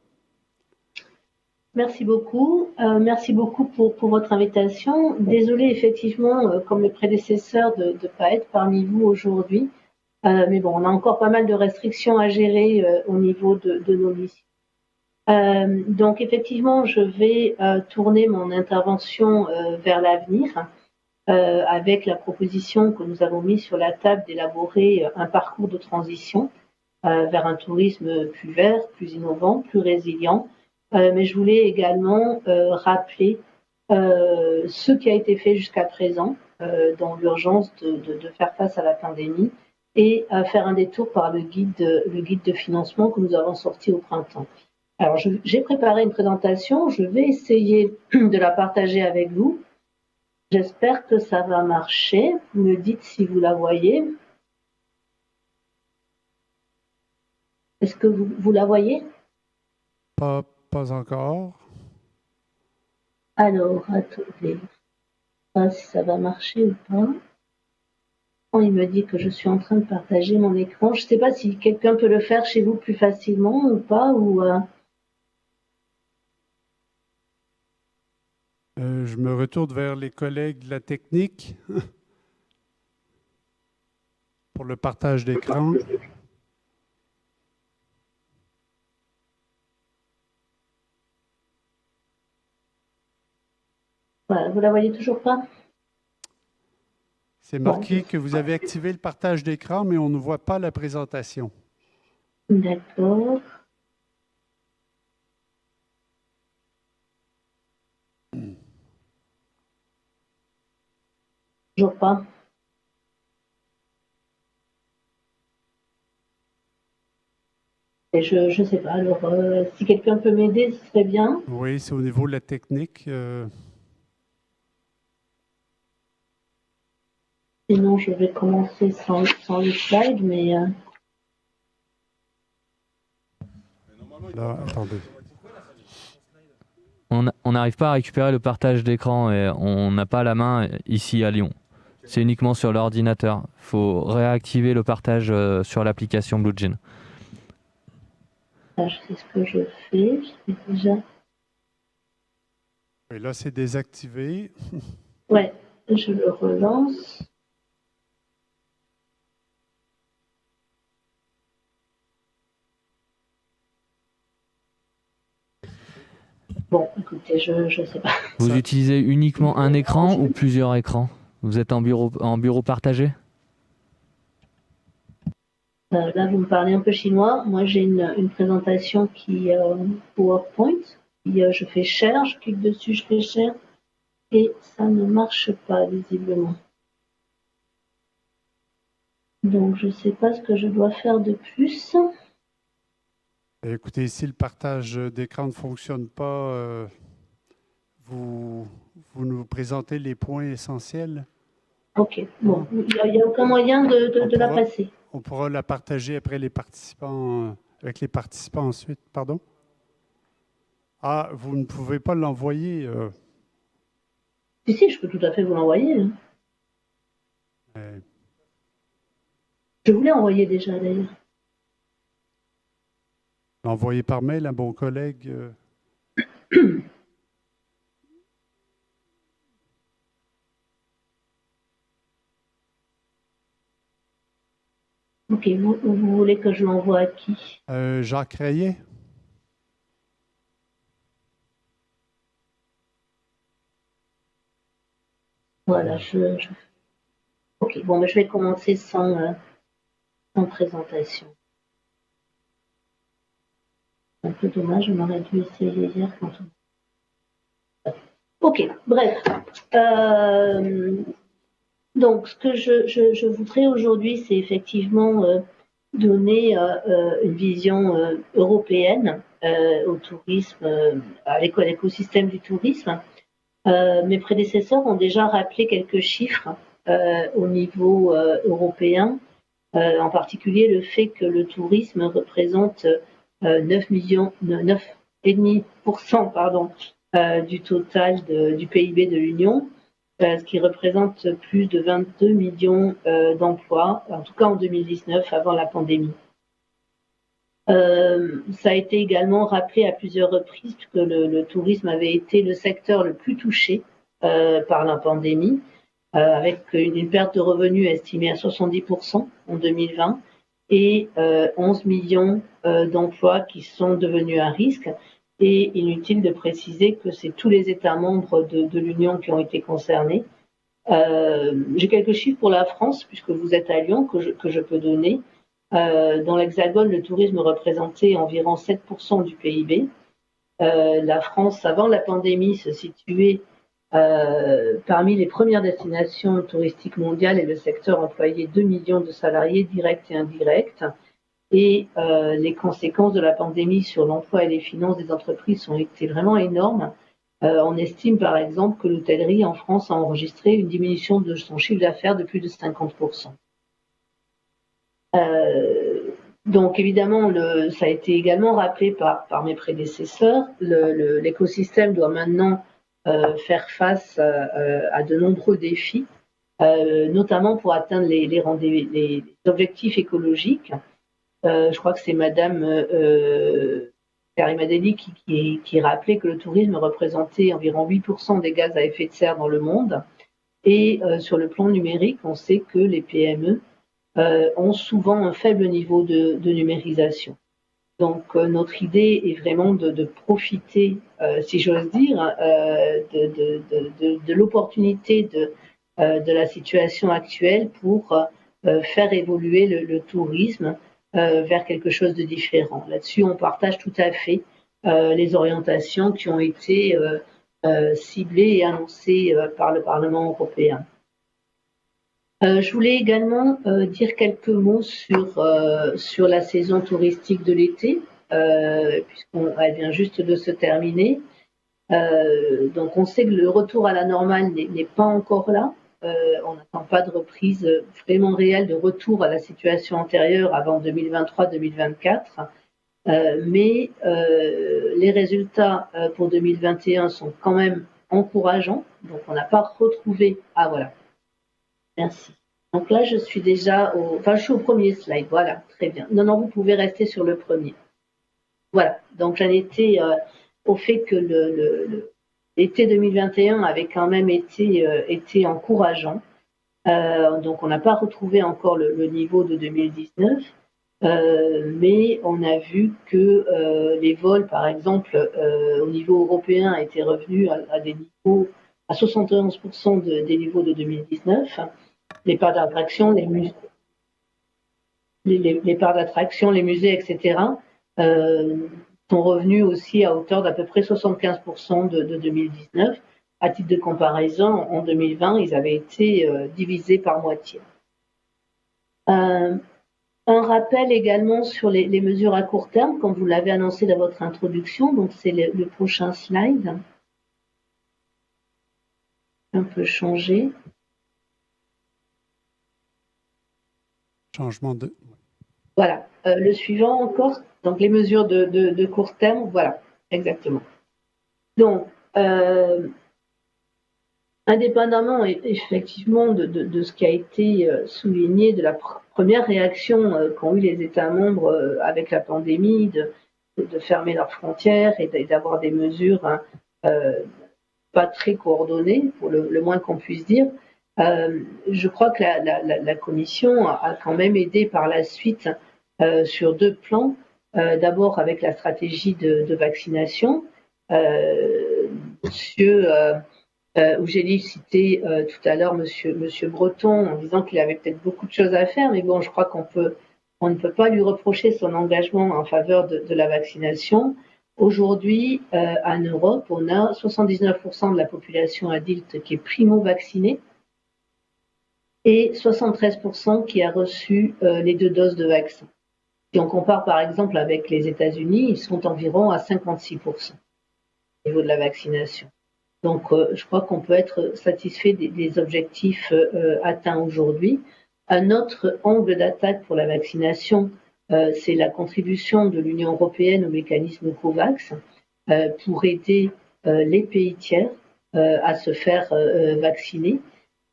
Merci beaucoup. Merci beaucoup pour votre invitation. Désolée, effectivement, comme les prédécesseurs, de ne pas être parmi vous aujourd'hui. Mais bon, on a encore pas mal de restrictions à gérer au niveau de nos missions. Donc, effectivement, je vais tourner mon intervention vers l'avenir avec la proposition que nous avons mise sur la table d'élaborer un parcours de transition vers un tourisme plus vert, plus innovant, plus résilient. Mais je voulais également rappeler ce qui a été fait jusqu'à présent dans l'urgence de faire face à la pandémie et faire un détour par le guide de financement que nous avons sorti au printemps. Alors, j'ai préparé une présentation, je vais essayer de la partager avec vous. J'espère que ça va marcher. Vous me dites si vous la voyez. Est-ce que vous la voyez? Pas encore. Alors, attendez. Je ne sais pas si ça va marcher ou pas. Il me dit que je suis en train de partager mon écran. Je ne sais pas si quelqu'un peut le faire chez vous plus facilement ou pas. Je me retourne vers les collègues de la technique pour le partage d'écran. Voilà, vous la voyez toujours pas? C'est marqué que vous avez activé le partage d'écran, mais on ne voit pas la présentation. D'accord. Toujours pas. Et je sais pas. Alors, si quelqu'un peut m'aider, ce serait bien. Oui, c'est au niveau de la technique. Sinon, je vais commencer sans le slide, mais... Là, attendez. On n'arrive pas à récupérer le partage d'écran et on n'a pas la main ici à Lyon. C'est uniquement sur l'ordinateur. Il faut réactiver le partage sur l'application BlueJean. Je sais ce que je fais. Je fais déjà... Et là, c'est désactivé. Ouais, je le relance. Bon, écoutez, je ne sais pas. Vous utilisez uniquement un écran ou plusieurs écrans? Vous êtes en bureau partagé? Là, vous me parlez un peu chinois. Moi, j'ai une présentation qui PowerPoint. Je fais share, je clique dessus, je fais share. Et ça ne marche pas, visiblement. Donc, je ne sais pas ce que je dois faire de plus. Écoutez, si le partage d'écran ne fonctionne pas, vous nous présentez les points essentiels. Ok, bon, il n'y a aucun moyen de la passer. On pourra la partager après les participants, avec les participants ensuite. Pardon? Ah, vous ne pouvez pas l'envoyer. Si, je peux tout à fait vous l'envoyer. Je voulais envoyer déjà, d'ailleurs. L'envoyer par mail à mon collègue. Ok, vous voulez que je l'envoie à qui? Jacques Rayet. Voilà, Ok, bon, je vais commencer sans présentation. C'est un peu dommage, on aurait dû essayer hier quand on... Ok, bref. Donc, ce que je voudrais aujourd'hui, c'est effectivement donner une vision européenne au tourisme, à l'écosystème du tourisme. Mes prédécesseurs ont déjà rappelé quelques chiffres au niveau européen, en particulier le fait que le tourisme représente 9,5% du total du PIB de l'Union, ce qui représente plus de 22 millions d'emplois, en tout cas en 2019, avant la pandémie. Ça a été également rappelé à plusieurs reprises que le tourisme avait été le secteur le plus touché par la pandémie, avec une perte de revenus estimée à 70% en 2020 et 11 millions d'emplois qui sont devenus à risque. Et inutile de préciser que c'est tous les États membres de l'Union qui ont été concernés. J'ai quelques chiffres pour la France, puisque vous êtes à Lyon, que je peux donner. Dans l'Hexagone, le tourisme représentait environ 7% du PIB. La France, avant la pandémie, se situait parmi les premières destinations touristiques mondiales et le secteur employait 2 millions de salariés directs et indirects. Et les conséquences de la pandémie sur l'emploi et les finances des entreprises ont été vraiment énormes. On estime par exemple que l'hôtellerie en France a enregistré une diminution de son chiffre d'affaires de plus de 50%. Donc évidemment, ça a été également rappelé par mes prédécesseurs, l'écosystème doit maintenant faire face à de nombreux défis. notamment pour atteindre les objectifs écologiques. Je crois que c'est Madame Karima Deli qui rappelait que le tourisme représentait environ 8% des gaz à effet de serre dans le monde. Et sur le plan numérique, on sait que les PME ont souvent un faible niveau de numérisation. Donc notre idée est vraiment de profiter, si j'ose dire, de l'opportunité de la situation actuelle pour faire évoluer le tourisme vers quelque chose de différent. Là-dessus, on partage tout à fait les orientations qui ont été ciblées et annoncées par le Parlement européen. Je voulais également dire quelques mots sur la saison touristique de l'été, puisqu'elle vient juste de se terminer. Donc on sait que le retour à la normale n'est pas encore là. On n'attend pas de reprise vraiment réelle de retour à la situation antérieure avant 2023-2024. Mais les résultats pour 2021 sont quand même encourageants. Donc on n'a pas retrouvé... Ah voilà. Merci. Donc là, je suis déjà je suis au premier slide. Voilà, très bien. Non, vous pouvez rester sur le premier. Voilà. Donc j'en étais au fait que l'été 2021 avait quand même été encourageant. Donc on n'a pas retrouvé encore le niveau de 2019, mais on a vu que les vols, par exemple, au niveau européen, étaient revenus à des niveaux à 71% des niveaux de 2019. Les parcs d'attraction, les parcs d'attraction, les musées, etc., sont revenus aussi à hauteur d'à peu près 75% de 2019. À titre de comparaison, en 2020, ils avaient été divisés par moitié. Un rappel également sur les mesures à court terme, comme vous l'avez annoncé dans votre introduction, donc c'est le prochain slide. Un peu changé. Changement de... Voilà. Le suivant encore. Donc, les mesures de court terme. Voilà, exactement. Donc, indépendamment effectivement de ce qui a été souligné, de la première réaction qu'ont eu les États membres avec la pandémie, de fermer leurs frontières et d'avoir des mesures pas très coordonnées, pour le moins qu'on puisse dire, je crois que la Commission a quand même aidé par la suite sur deux plans. D'abord avec la stratégie de vaccination. Monsieur Ougéli citait tout à l'heure monsieur Breton en disant qu'il avait peut-être beaucoup de choses à faire, mais bon, je crois qu'on ne peut pas lui reprocher son engagement en faveur de la vaccination. Aujourd'hui, en Europe, on a 79% de la population adulte qui est primo-vaccinée et 73% qui a reçu les 2 doses de vaccin. Si on compare par exemple avec les États-Unis, ils sont environ à 56% au niveau de la vaccination. Donc je crois qu'on peut être satisfait des objectifs atteints aujourd'hui. Un autre angle d'attaque pour la vaccination, c'est la contribution de l'Union européenne au mécanisme COVAX pour aider les pays tiers à se faire vacciner.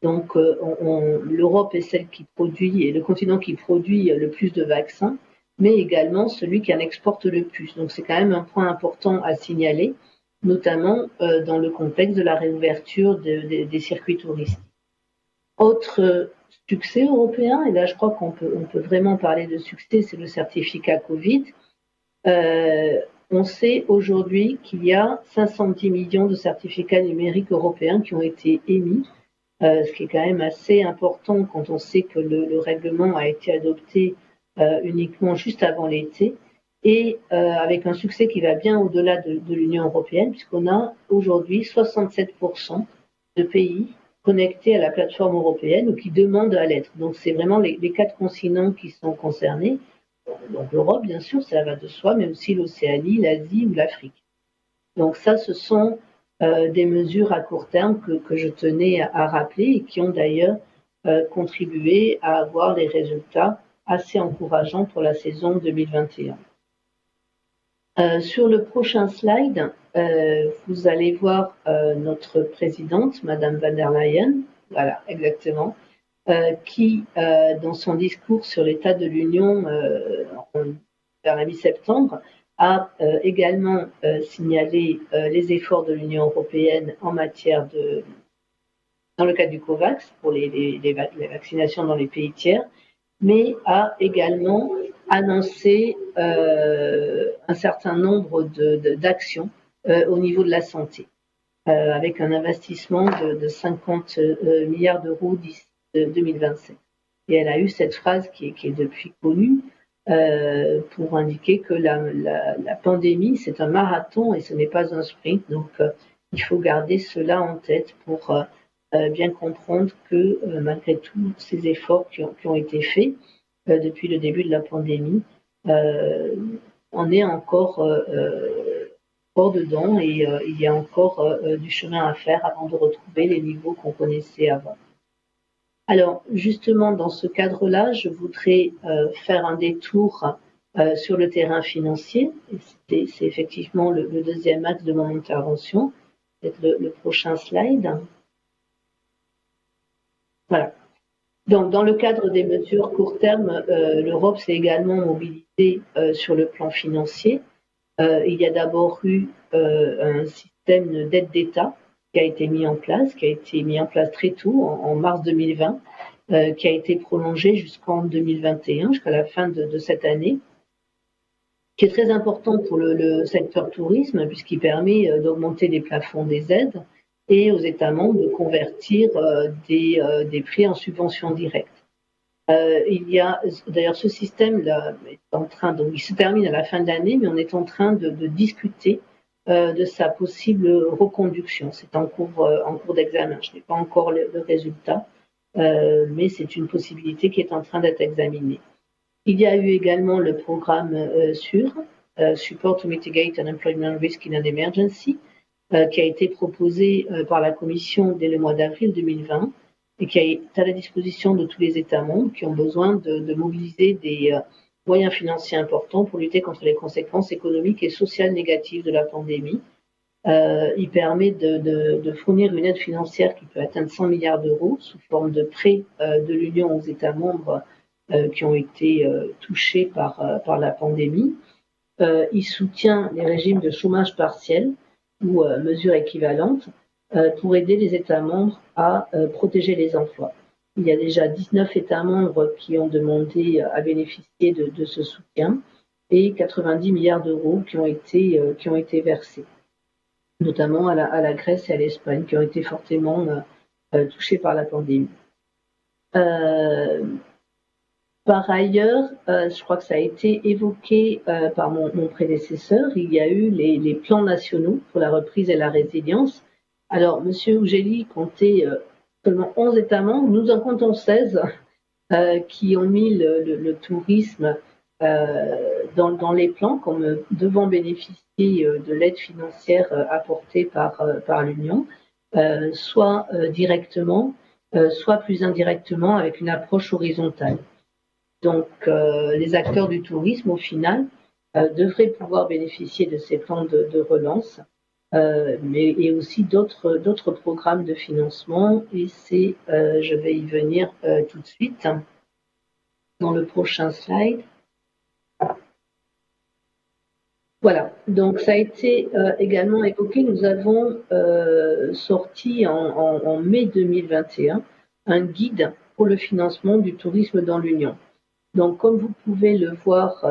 Donc l'Europe est celle qui produit, et le continent qui produit le plus de vaccins, mais également celui qui en exporte le plus. Donc c'est quand même un point important à signaler, notamment dans le contexte de la réouverture des circuits touristiques. Autre succès européen, et là je crois qu'on peut vraiment parler de succès, c'est le certificat Covid. On sait aujourd'hui qu'il y a 510 millions de certificats numériques européens qui ont été émis, ce qui est quand même assez important quand on sait que le règlement a été adopté uniquement juste avant l'été, et avec un succès qui va bien au-delà de l'Union européenne, puisqu'on a aujourd'hui 67% de pays connectés à la plateforme européenne ou qui demandent à l'être. Donc c'est vraiment les 4 continents qui sont concernés. Donc l'Europe, bien sûr, ça va de soi, mais aussi l'Océanie, l'Asie ou l'Afrique. Donc ça, ce sont des mesures à court terme que je tenais à rappeler et qui ont d'ailleurs contribué à avoir des résultats assez encourageants pour la saison 2021. Sur le prochain slide, vous allez voir notre présidente, Madame van der Leyen, voilà, exactement, qui, dans son discours sur l'état de l'Union vers la mi-septembre, a également signalé les efforts de l'Union européenne en matière dans le cadre du COVAX, pour les vaccinations dans les pays tiers, mais a également annoncé un certain nombre d'actions au niveau de la santé, avec un investissement de 50 milliards d'euros d'ici 2027. Et elle a eu cette phrase qui est depuis connue pour indiquer que la pandémie, c'est un marathon et ce n'est pas un sprint. Donc, il faut garder cela en tête pour bien comprendre que malgré tous ces efforts qui ont été faits depuis le début de la pandémie, on est encore hors dedans et il y a encore du chemin à faire avant de retrouver les niveaux qu'on connaissait avant. Alors, justement, dans ce cadre-là, je voudrais faire un détour sur le terrain financier. C'est effectivement le deuxième axe de mon intervention. Peut-être le prochain slide. Voilà. Donc, dans le cadre des mesures court terme, l'Europe s'est également mobilisée sur le plan financier. Il y a d'abord eu un système d'aide d'État qui a été mis en place très tôt, en mars 2020, qui a été prolongé jusqu'en 2021, jusqu'à la fin de cette année, qui est très important pour le secteur tourisme, puisqu'il permet d'augmenter les plafonds des aides et aux États membres de convertir des prix en subventions directes. Il y a d'ailleurs ce système-là est en train, donc il se termine à la fin de l'année, mais on est en train de discuter de sa possible reconduction. C'est en cours d'examen. Je n'ai pas encore le résultat, mais c'est une possibilité qui est en train d'être examinée. Il y a eu également le programme SURE, Support to Mitigate Unemployment Risk in an Emergency, qui a été proposé par la Commission dès le mois d'avril 2020 et qui est à la disposition de tous les États membres qui ont besoin de mobiliser des moyens financiers importants pour lutter contre les conséquences économiques et sociales négatives de la pandémie. Il permet de fournir une aide financière qui peut atteindre 100 milliards d'euros sous forme de prêts de l'Union aux États membres qui ont été touchés par la pandémie. Il soutient les régimes de chômage partiel ou mesures équivalentes pour aider les États membres à protéger les emplois. Il y a déjà 19 États membres qui ont demandé à bénéficier de ce soutien et 90 milliards d'euros qui ont été versés, notamment à la Grèce et à l'Espagne, qui ont été fortement touchés par la pandémie. Par ailleurs, je crois que ça a été évoqué par mon prédécesseur, il y a eu les plans nationaux pour la reprise et la résilience. Alors, M. Ugeli comptait seulement 11 États membres, nous en comptons 16 qui ont mis le tourisme dans les plans comme devant bénéficier de l'aide financière apportée par l'Union, soit directement, soit plus indirectement avec une approche horizontale. Donc, les acteurs du tourisme, au final, devraient pouvoir bénéficier de ces plans de relance, mais aussi d'autres programmes de financement. Et je vais y venir tout de suite dans le prochain slide. Voilà, donc ça a été également évoqué. Nous avons sorti en mai 2021 un guide pour le financement du tourisme dans l'Union. Donc, comme vous pouvez le voir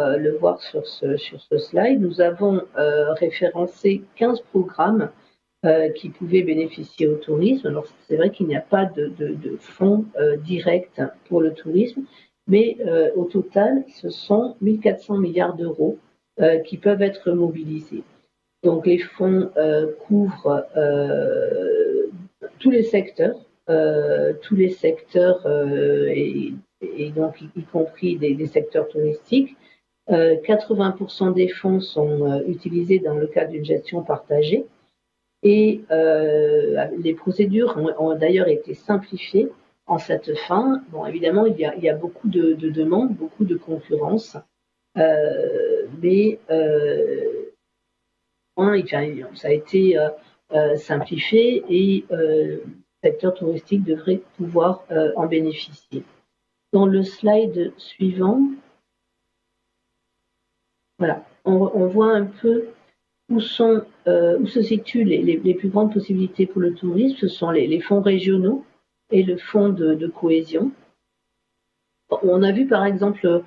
sur ce slide, nous avons référencé 15 programmes qui pouvaient bénéficier au tourisme. Alors, c'est vrai qu'il n'y a pas de fonds directs pour le tourisme, mais au total, ce sont 1400 milliards d'euros qui peuvent être mobilisés. Donc, les fonds couvrent tous les secteurs et donc y compris des secteurs touristiques. 80% des fonds sont utilisés dans le cadre d'une gestion partagée et les procédures ont d'ailleurs été simplifiées en cette fin. Bon, évidemment, il y a beaucoup de demandes, beaucoup de concurrence, mais ça a été simplifié et secteur touristique devrait pouvoir en bénéficier. Dans le slide suivant, voilà, on voit un peu où se situent les plus grandes possibilités pour le tourisme. Ce sont les fonds régionaux et le fonds de cohésion. On a vu par exemple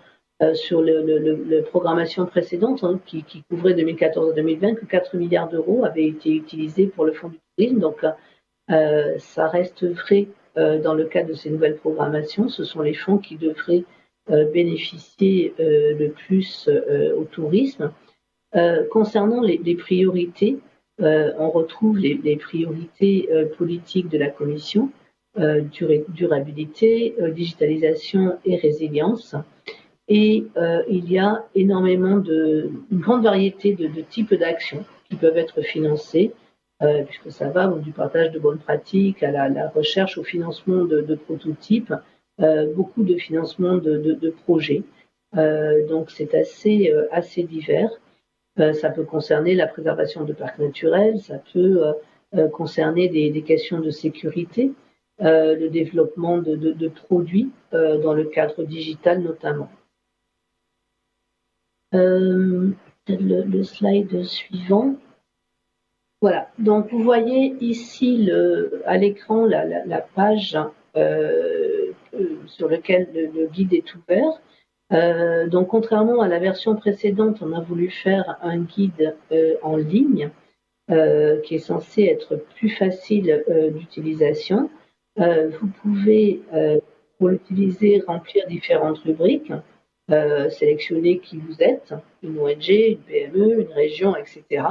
sur la programmation précédente qui couvrait 2014 à 2020 que 4 milliards d'euros avaient été utilisés pour le fonds du tourisme. Donc ça reste vrai dans le cadre de ces nouvelles programmations. Ce sont les fonds qui devraient bénéficier le plus au tourisme. Concernant les priorités, on retrouve les priorités politiques de la Commission, durabilité, digitalisation et résilience. Et il y a énormément une grande variété de types d'actions qui peuvent être financées, puisque ça va du partage de bonnes pratiques à la recherche au financement de prototypes, beaucoup de financement de projets. Donc c'est assez divers. Ça peut concerner la préservation de parcs naturels, ça peut concerner des questions de sécurité, le développement de produits dans le cadre digital notamment. Le slide suivant. Voilà, donc vous voyez ici à l'écran la page sur laquelle le guide est ouvert. Donc contrairement à la version précédente, on a voulu faire un guide en ligne qui est censé être plus facile d'utilisation. Vous pouvez, pour l'utiliser, remplir différentes rubriques, sélectionner qui vous êtes, une ONG, une PME, une région, etc.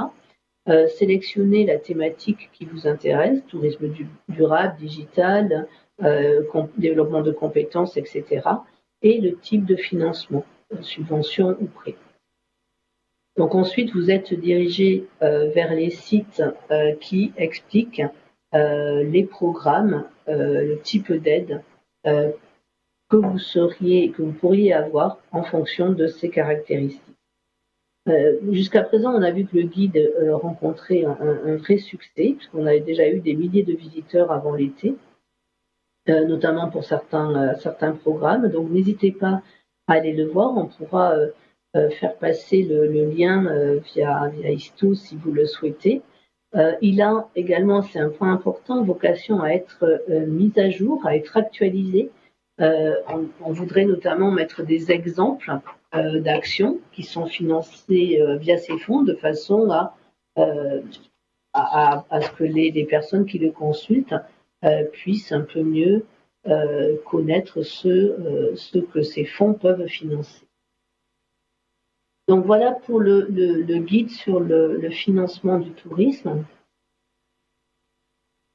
Sélectionner la thématique qui vous intéresse, tourisme durable, digital, développement de compétences, etc. Et le type de financement, subvention ou prêt. Donc ensuite, vous êtes dirigé vers les sites qui expliquent les programmes, le type d'aide que vous pourriez avoir en fonction de ces caractéristiques. Jusqu'à présent, on a vu que le guide rencontrait un vrai succès, puisqu'on avait déjà eu des milliers de visiteurs avant l'été, notamment pour certains programmes. Donc n'hésitez pas à aller le voir. On pourra faire passer le lien via Isto si vous le souhaitez. Il a également, c'est un point important, vocation à être mis à jour, à être actualisé. On voudrait notamment mettre des exemples d'actions qui sont financées via ces fonds de façon à ce que les personnes qui le consultent puissent un peu mieux connaître ce que ces fonds peuvent financer. Donc voilà pour le guide sur le financement du tourisme.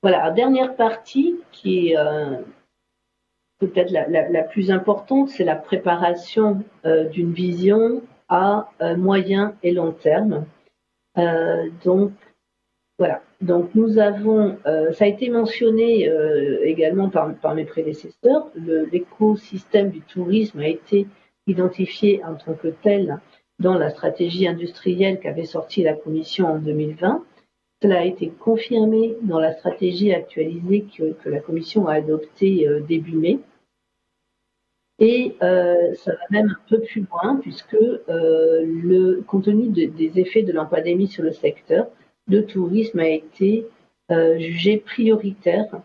Voilà, dernière partie qui est peut-être la plus importante, c'est la préparation d'une vision à moyen et long terme. Donc voilà, donc nous avons, ça a été mentionné également par mes prédécesseurs, l'écosystème du tourisme a été identifié en tant que tel dans la stratégie industrielle qu'avait sortie la Commission en 2020. Cela a été confirmé dans la stratégie actualisée que la Commission a adoptée début mai. Et ça va même un peu plus loin, puisque compte tenu des effets de la pandémie sur le secteur, le tourisme a été jugé prioritaire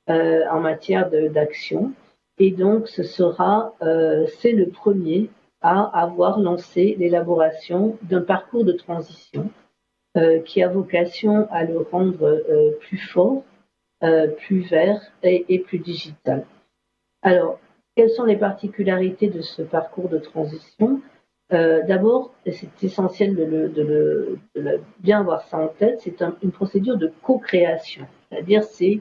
en matière d'action. Et donc, c'est le premier à avoir lancé l'élaboration d'un parcours de transition qui a vocation à le rendre plus fort, plus vert et plus digital. Alors, quelles sont les particularités de ce parcours de transition? D'abord, et c'est essentiel de bien avoir ça en tête, c'est une procédure de co-création. C'est-à-dire, c'est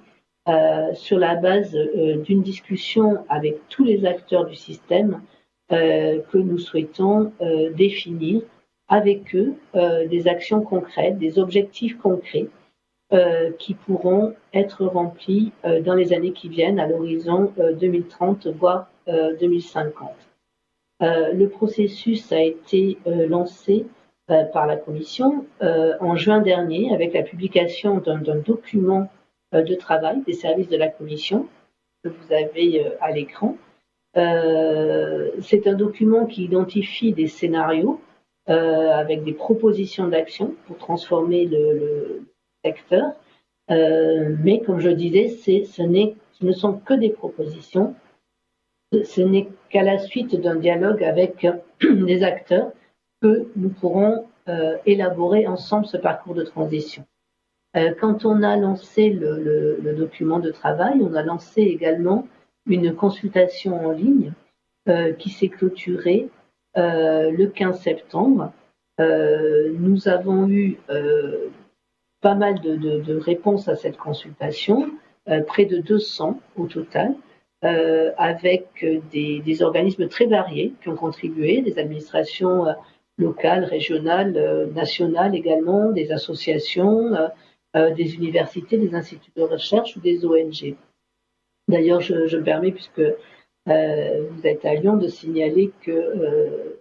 sur la base d'une discussion avec tous les acteurs du système que nous souhaitons définir avec eux des actions concrètes, des objectifs concrets qui pourront être remplis dans les années qui viennent, à l'horizon 2030, voire 2050. Le processus a été lancé par la Commission en juin dernier avec la publication d'un document de travail des services de la Commission que vous avez à l'écran. C'est un document qui identifie des scénarios avec des propositions d'action pour transformer le secteur. Mais comme je disais, ce ne sont que des propositions. Ce n'est qu'à la suite d'un dialogue avec des acteurs que nous pourrons élaborer ensemble ce parcours de transition. Quand on a lancé le document de travail, on a lancé également une consultation en ligne qui s'est clôturée le 15 septembre. Nous avons eu pas mal de réponses à cette consultation, près de 200 au total, avec des organismes très variés qui ont contribué, des administrations locales, régionales, nationales également, des associations, des universités, des instituts de recherche ou des ONG. D'ailleurs, je me permets, puisque vous êtes à Lyon, de signaler que les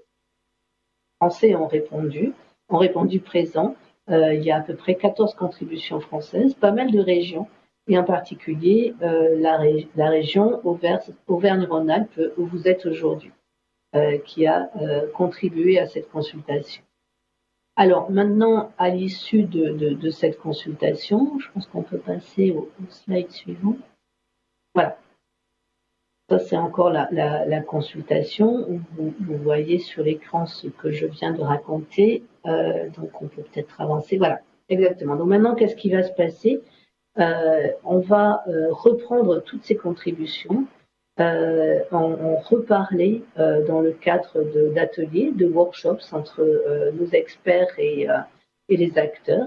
Français ont répondu présent. Il y a à peu près 14 contributions françaises, pas mal de régions, et en particulier la région Auvergne-Rhône-Alpes où vous êtes aujourd'hui, qui a contribué à cette consultation. Alors maintenant, à l'issue de cette consultation, je pense qu'on peut passer au slide suivant. Voilà. Ça, c'est encore la consultation. Vous voyez sur l'écran ce que je viens de raconter. Donc, on peut peut-être avancer. Voilà, exactement. Donc maintenant, qu'est-ce qui va se passer? On va reprendre toutes ces contributions, en reparler dans le cadre d'ateliers, de workshops entre nos experts et les acteurs.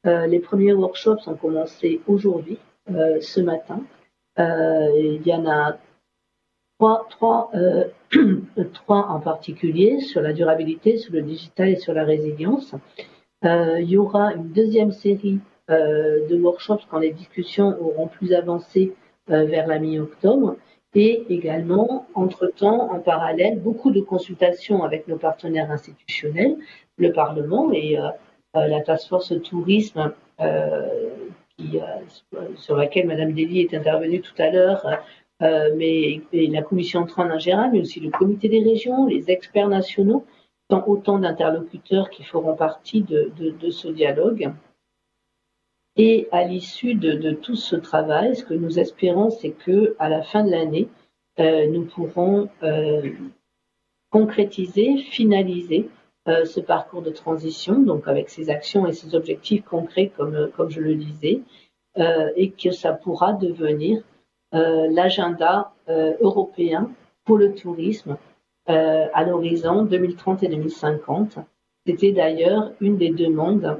Les premiers workshops ont commencé aujourd'hui, ce matin. Il y en a trois en particulier sur la durabilité, sur le digital et sur la résilience. Il y aura une deuxième série de workshops quand les discussions auront plus avancé vers la mi-octobre. Et également, entre-temps, en parallèle, beaucoup de consultations avec nos partenaires institutionnels, le Parlement et la Task Force Tourisme, sur laquelle Madame Dely est intervenue tout à l'heure, mais la Commission 30 en général, mais aussi le Comité des régions, les experts nationaux, sont autant d'interlocuteurs qui feront partie de ce dialogue. Et à l'issue de tout ce travail, ce que nous espérons, c'est qu'à la fin de l'année, nous pourrons concrétiser, finaliser ce parcours de transition, donc avec ces actions et ces objectifs concrets, comme je le disais, et que ça pourra devenir l'agenda européen pour le tourisme à l'horizon 2030 et 2050. C'était d'ailleurs une des demandes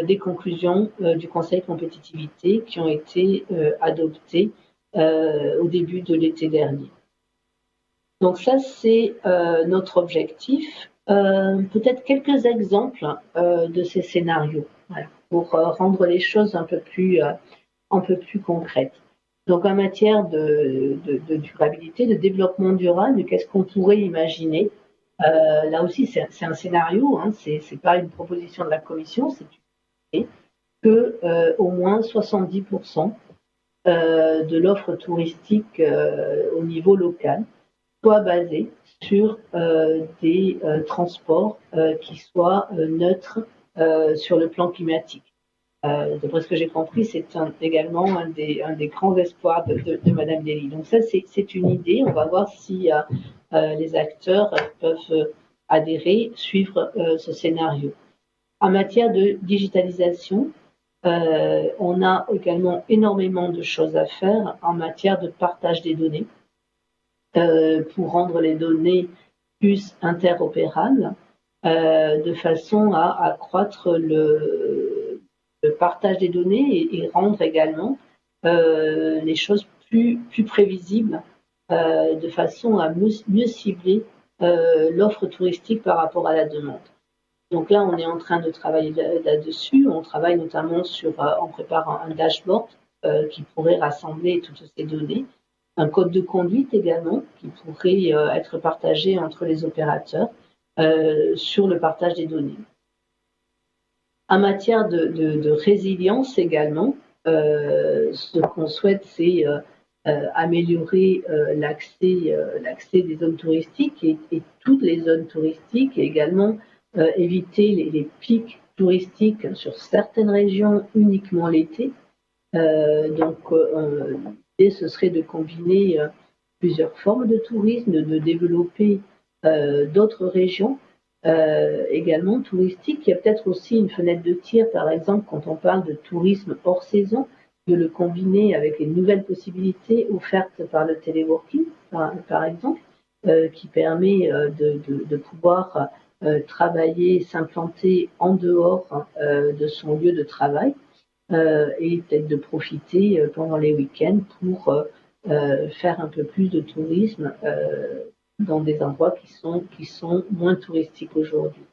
des conclusions du Conseil compétitivité qui ont été adoptées au début de l'été dernier. Donc ça, c'est notre objectif. Peut-être quelques exemples de ces scénarios, voilà, pour rendre les choses un peu plus concrètes. Donc en matière de durabilité, de développement durable, qu'est-ce qu'on pourrait imaginer? Là aussi, c'est un scénario, hein, c'est pas une proposition de la Commission, c'est que au moins 70% de l'offre touristique au niveau local soit basée sur des transports qui soient neutres sur le plan climatique. D'après ce que j'ai compris, c'est également un des grands espoirs de Madame Dely. Donc ça, c'est une idée. On va voir si les acteurs peuvent adhérer, suivre ce scénario. En matière de digitalisation, on a également énormément de choses à faire en matière de partage des données pour rendre les données plus interopérables de façon à accroître le partage des données et rendre également les choses plus prévisibles de façon à mieux cibler l'offre touristique par rapport à la demande. Donc là, on est en train de travailler là-dessus. On travaille notamment on prépare un dashboard qui pourrait rassembler toutes ces données. Un code de conduite également qui pourrait être partagé entre les opérateurs sur le partage des données. En matière de résilience également, ce qu'on souhaite, c'est améliorer l'accès des zones touristiques et toutes les zones touristiques, et également éviter les pics touristiques sur certaines régions uniquement l'été. Donc, l'idée, ce serait de combiner plusieurs formes de tourisme, de développer d'autres régions également touristiques. Il y a peut-être aussi une fenêtre de tir, par exemple, quand on parle de tourisme hors saison, de le combiner avec les nouvelles possibilités offertes par le téléworking, par exemple, qui permet de pouvoir travailler, s'implanter en dehors de son lieu de travail et peut-être de profiter pendant les week-ends pour faire un peu plus de tourisme dans des endroits qui sont moins touristiques aujourd'hui.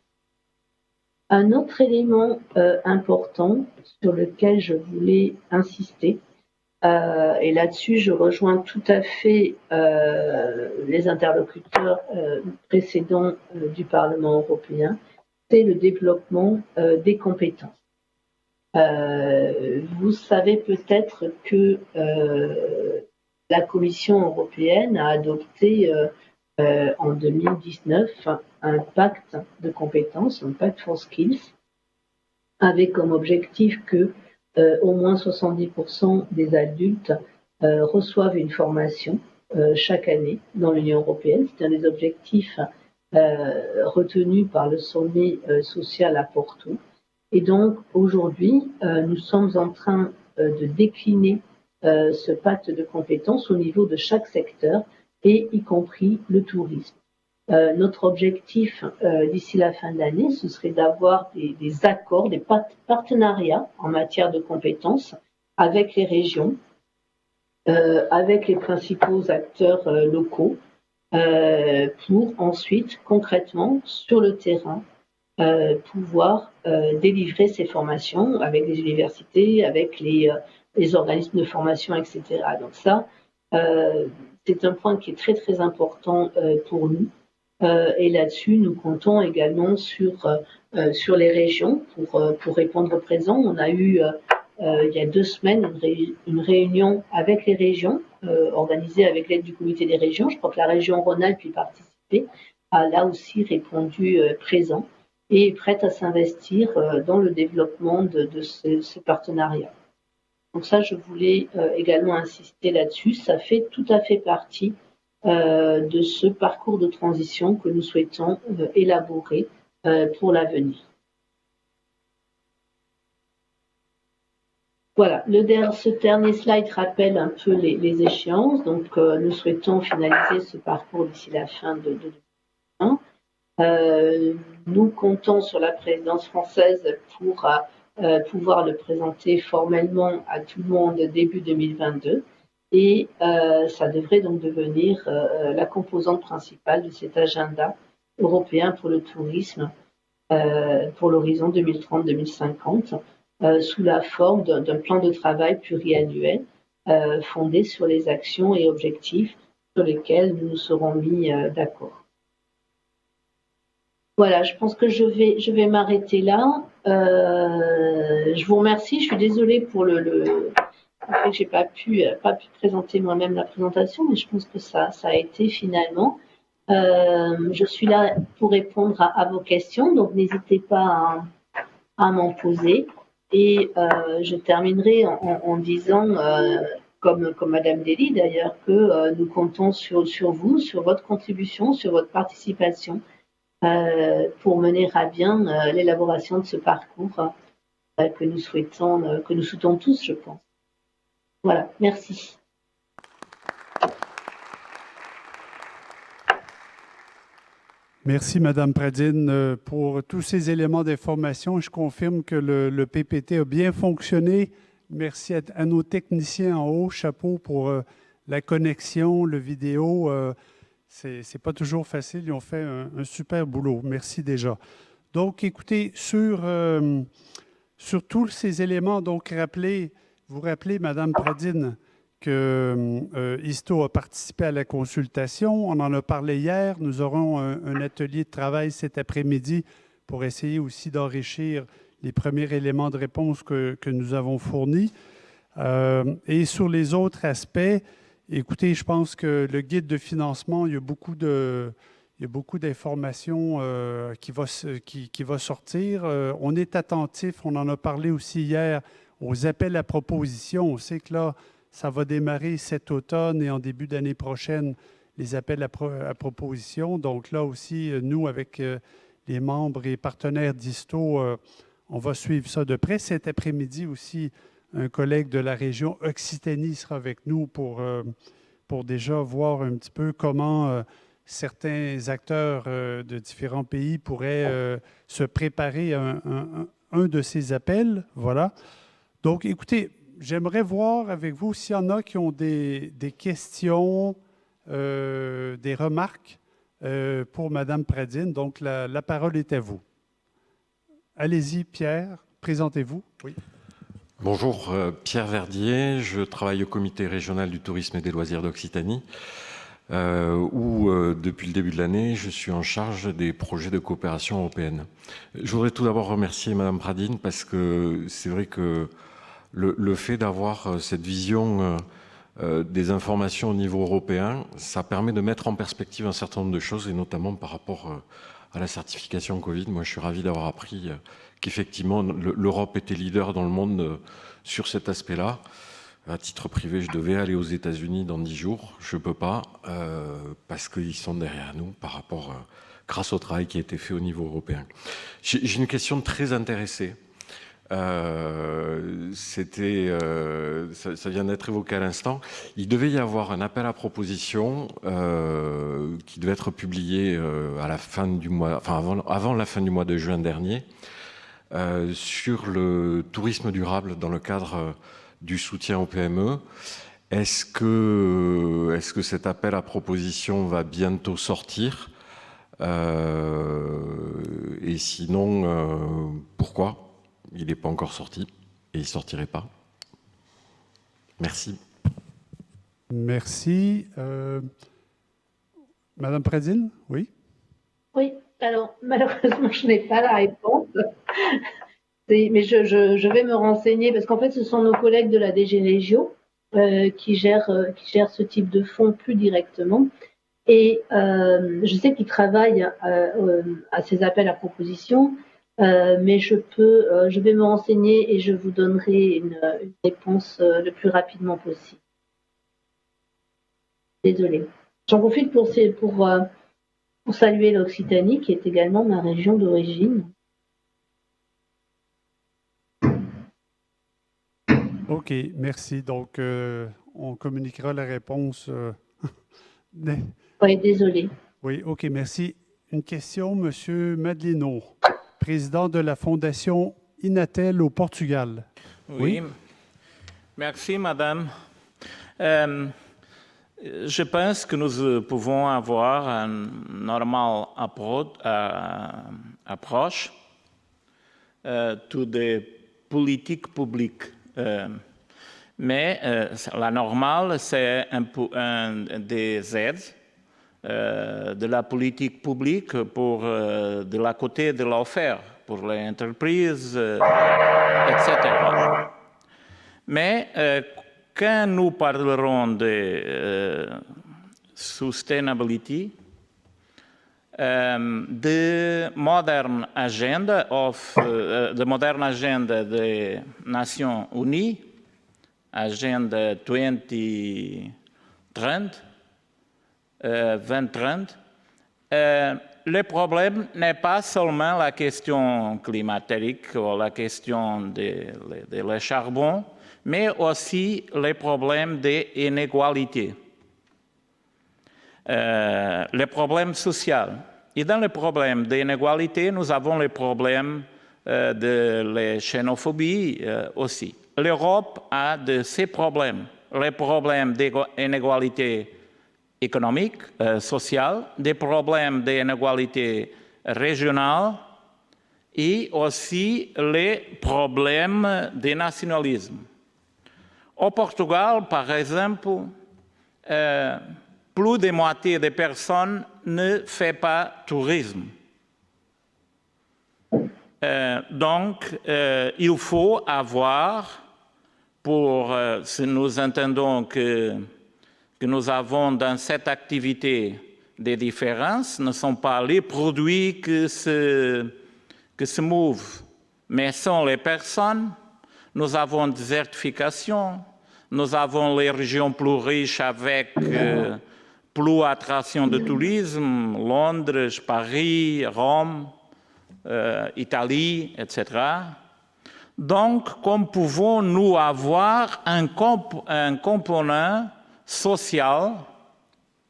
Un autre élément important sur lequel je voulais insister, et là-dessus je rejoins tout à fait les interlocuteurs précédents du Parlement européen, c'est le développement des compétences. Vous savez peut-être que la Commission européenne a adopté en 2019 un pacte de compétences, un pacte for skills, avec comme objectif que au moins 70% des adultes reçoivent une formation chaque année dans l'Union européenne. C'est un des objectifs retenus par le sommet social à Porto. Et donc aujourd'hui, nous sommes en train de décliner ce pacte de compétences au niveau de chaque secteur, et y compris le tourisme. Notre objectif d'ici la fin de l'année, ce serait d'avoir des accords, des partenariats en matière de compétences avec les régions, avec les principaux acteurs locaux, pour ensuite, concrètement, sur le terrain, pouvoir délivrer ces formations avec les universités, avec les organismes de formation, etc. Donc ça, c'est un point qui est très très important pour nous. Et là-dessus, nous comptons également sur les régions pour répondre présent. On a eu il y a 2 semaines une réunion avec les régions, organisée avec l'aide du comité des régions. Je crois que la région Rhône-Alpes y participait, a là aussi répondu présent et est prête à s'investir dans le développement de ce partenariat. Donc ça, je voulais également insister là-dessus. Ça fait tout à fait partie de ce parcours de transition que nous souhaitons élaborer pour l'avenir. Voilà, ce dernier slide rappelle un peu les échéances. Donc, nous souhaitons finaliser ce parcours d'ici la fin de 2021. Nous comptons sur la présidence française pour pouvoir le présenter formellement à tout le monde début 2022. Et ça devrait donc devenir la composante principale de cet agenda européen pour le tourisme pour l'horizon 2030-2050, sous la forme d'un plan de travail pluriannuel fondé sur les actions et objectifs sur lesquels nous nous serons mis d'accord. Voilà, je pense que je vais m'arrêter là. Je vous remercie. Je suis désolée pour le fait que j'ai pas pu présenter moi-même la présentation, mais je pense que ça a été finalement. Je suis là pour répondre à vos questions, donc n'hésitez pas à m'en poser. Et je terminerai en disant, comme Madame Dely d'ailleurs, que nous comptons sur vous, sur votre contribution, sur votre participation pour mener à bien l'élaboration de ce parcours que nous souhaitons tous, je pense. Voilà, merci. Merci, Madame Pradine, pour tous ces éléments d'information. Je confirme que le PPT a bien fonctionné. Merci à nos techniciens en haut. Chapeau pour la connexion, le vidéo. C'est pas toujours facile. Ils ont fait un super boulot. Merci déjà. Donc, écoutez, sur tous ces éléments, donc vous rappelez, Madame Pradine, que ISTO a participé à la consultation. On en a parlé hier. Nous aurons un atelier de travail cet après-midi pour essayer aussi d'enrichir les premiers éléments de réponse que nous avons fournis. Et sur les autres aspects, écoutez, je pense que le guide de financement, il y a beaucoup d'informations qui va sortir. On est attentif, on en a parlé aussi hier, aux appels à propositions. On sait que là, ça va démarrer cet automne et en début d'année prochaine, les appels à propositions. Donc là aussi, nous, avec les membres et partenaires d'ISTO, on va suivre ça de près. Cet après-midi aussi, un collègue de la région Occitanie sera avec nous pour déjà voir un petit peu comment certains acteurs de différents pays pourraient se préparer à un de ces appels. Voilà. Donc, écoutez, j'aimerais voir avec vous s'il y en a qui ont des questions, des remarques pour Mme Pradine. Donc, la parole est à vous. Allez-y, Pierre, présentez-vous. Oui. Bonjour, Pierre Verdier, je travaille au comité régional du tourisme et des loisirs d'Occitanie, où depuis le début de l'année, je suis en charge des projets de coopération européenne. Je voudrais tout d'abord remercier Mme Pradine parce que c'est vrai que le fait d'avoir cette vision des informations au niveau européen, ça permet de mettre en perspective un certain nombre de choses, et notamment par rapport à la certification Covid. Moi, je suis ravi d'avoir appris qu'effectivement, l'Europe était leader dans le monde sur cet aspect-là. À titre privé, je devais aller aux États-Unis dans 10 jours. Je ne peux pas, parce qu'ils sont derrière nous par rapport, grâce au travail qui a été fait au niveau européen. J'ai une question très intéressée. Ça vient d'être évoqué à l'instant. Il devait y avoir un appel à proposition qui devait être publié à la fin du mois, enfin avant la fin du mois de juin dernier, sur le tourisme durable dans le cadre du soutien aux PME. Est-ce que cet appel à proposition va bientôt sortir? Et sinon, pourquoi il n'est pas encore sorti et il ne sortirait pas? Merci. Merci. Madame Pradine, oui? Oui, alors malheureusement, je n'ai pas la réponse. Mais je vais me renseigner parce qu'en fait, ce sont nos collègues de la DG Régio qui gèrent ce type de fonds plus directement. Et je sais qu'ils travaillent à ces appels à propositions, mais je vais me renseigner et je vous donnerai une réponse le plus rapidement possible. Désolée. J'en profite pour saluer l'Occitanie, qui est également ma région d'origine. OK, merci. Donc, on communiquera la réponse. Oui, désolé. Oui, OK, merci. Une question, M. Madeleino, président de la Fondation Inatel au Portugal. Oui, merci, madame. Je pense que nous pouvons avoir une normale approche des politiques publiques. Mais la normale, c'est des aides de la politique publique pour de la côté de l'offre, pour les entreprises, etc. Mais quand nous parlerons de sustainability, the modern agenda des Nations Unies, agenda 2030, le problème n'est pas seulement la question climatique ou la question de charbon, mais aussi les problèmes des inégalités, les problèmes sociaux. Et dans le problème des inégalités, nous avons le problème de la xénophobie aussi. L'Europe a de ces problèmes, les problèmes d'inégalité économique, sociale, des problèmes d'inégalité régionale et aussi les problèmes de nationalisme. Au Portugal, par exemple, plus de moitié des personnes ne font pas tourisme. Donc, il faut avoir si nous entendons que nous avons dans cette activité des différences, ne sont pas les produits que se mouvent, mais sont les personnes. Nous avons désertification, nous avons les régions plus riches avec plus attraction de tourisme, Londres, Paris, Rome, Italie, etc. Donc, comme pouvons-nous avoir un component social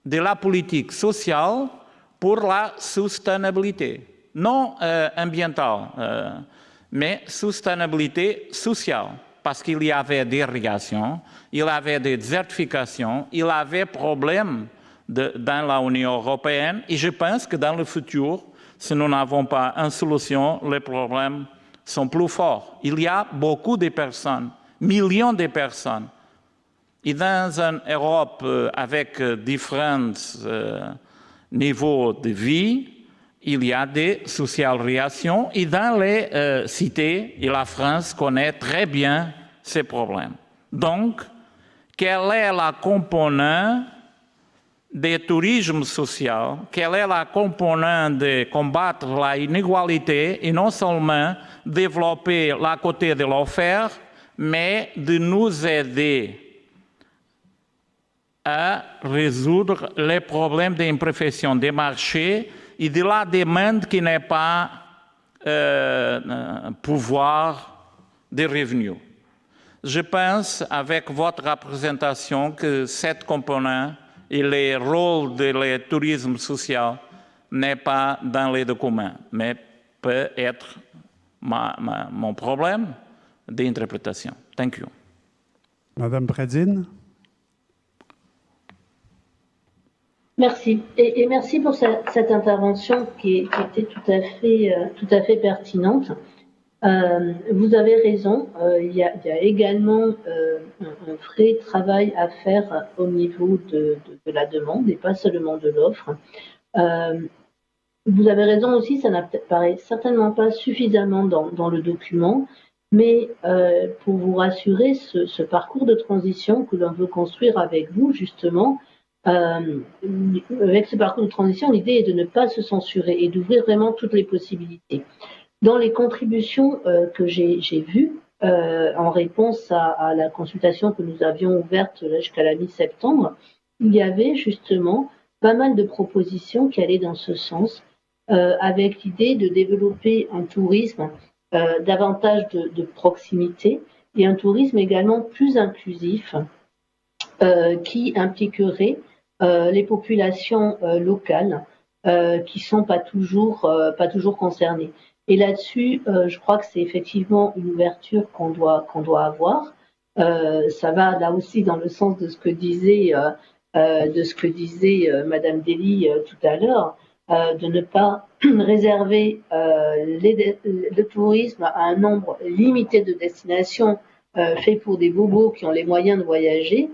de la politique sociale pour la soutenabilité, non ambientale, mais soutenabilité sociale, parce qu'il y avait des irrigations, il y avait des désertifications, il y avait problèmes dans l'Union européenne, et je pense que dans le futur, si nous n'avons pas une solution, les problèmes sont plus forts. Il y a beaucoup de personnes, millions de personnes, et dans une Europe avec différents niveaux de vie, il y a des socialisations et dans les cités, et la France connaît très bien ces problèmes. Donc, quelle est la composante du tourisme social? Quelle est la composante de combattre l'inégalité et non seulement développer la côté de l'offre, mais de nous aider à résoudre les problèmes d'imperfection des marchés et de la demande qui n'est pas pouvoir de revenus. Je pense, avec votre représentation, que cette composante et le rôle du tourisme social n'est pas dans les documents, mais peut être mon problème d'interprétation. Thank you. Madame Bredin. Merci. Et merci pour cette intervention qui était tout à fait pertinente. Vous avez raison, il y a également un vrai travail à faire au niveau de la demande et pas seulement de l'offre. Vous avez raison aussi, ça n'apparaît certainement pas suffisamment dans le document, mais pour vous rassurer, ce parcours de transition que l'on veut construire avec vous, justement, avec ce parcours de transition, l'idée est de ne pas se censurer et d'ouvrir vraiment toutes les possibilités. Dans les contributions que j'ai vues, en réponse à la consultation que nous avions ouverte jusqu'à la mi-septembre, il y avait justement pas mal de propositions qui allaient dans ce sens, avec l'idée de développer un tourisme davantage de proximité et un tourisme également plus inclusif qui impliquerait les populations locales qui sont pas toujours concernées. Et là-dessus, je crois que c'est effectivement une ouverture qu'on doit avoir. Ça va là aussi dans le sens de ce que disait Madame Dely tout à l'heure, de ne pas réserver le tourisme à un nombre limité de destinations fait pour des bobos qui ont les moyens de voyager,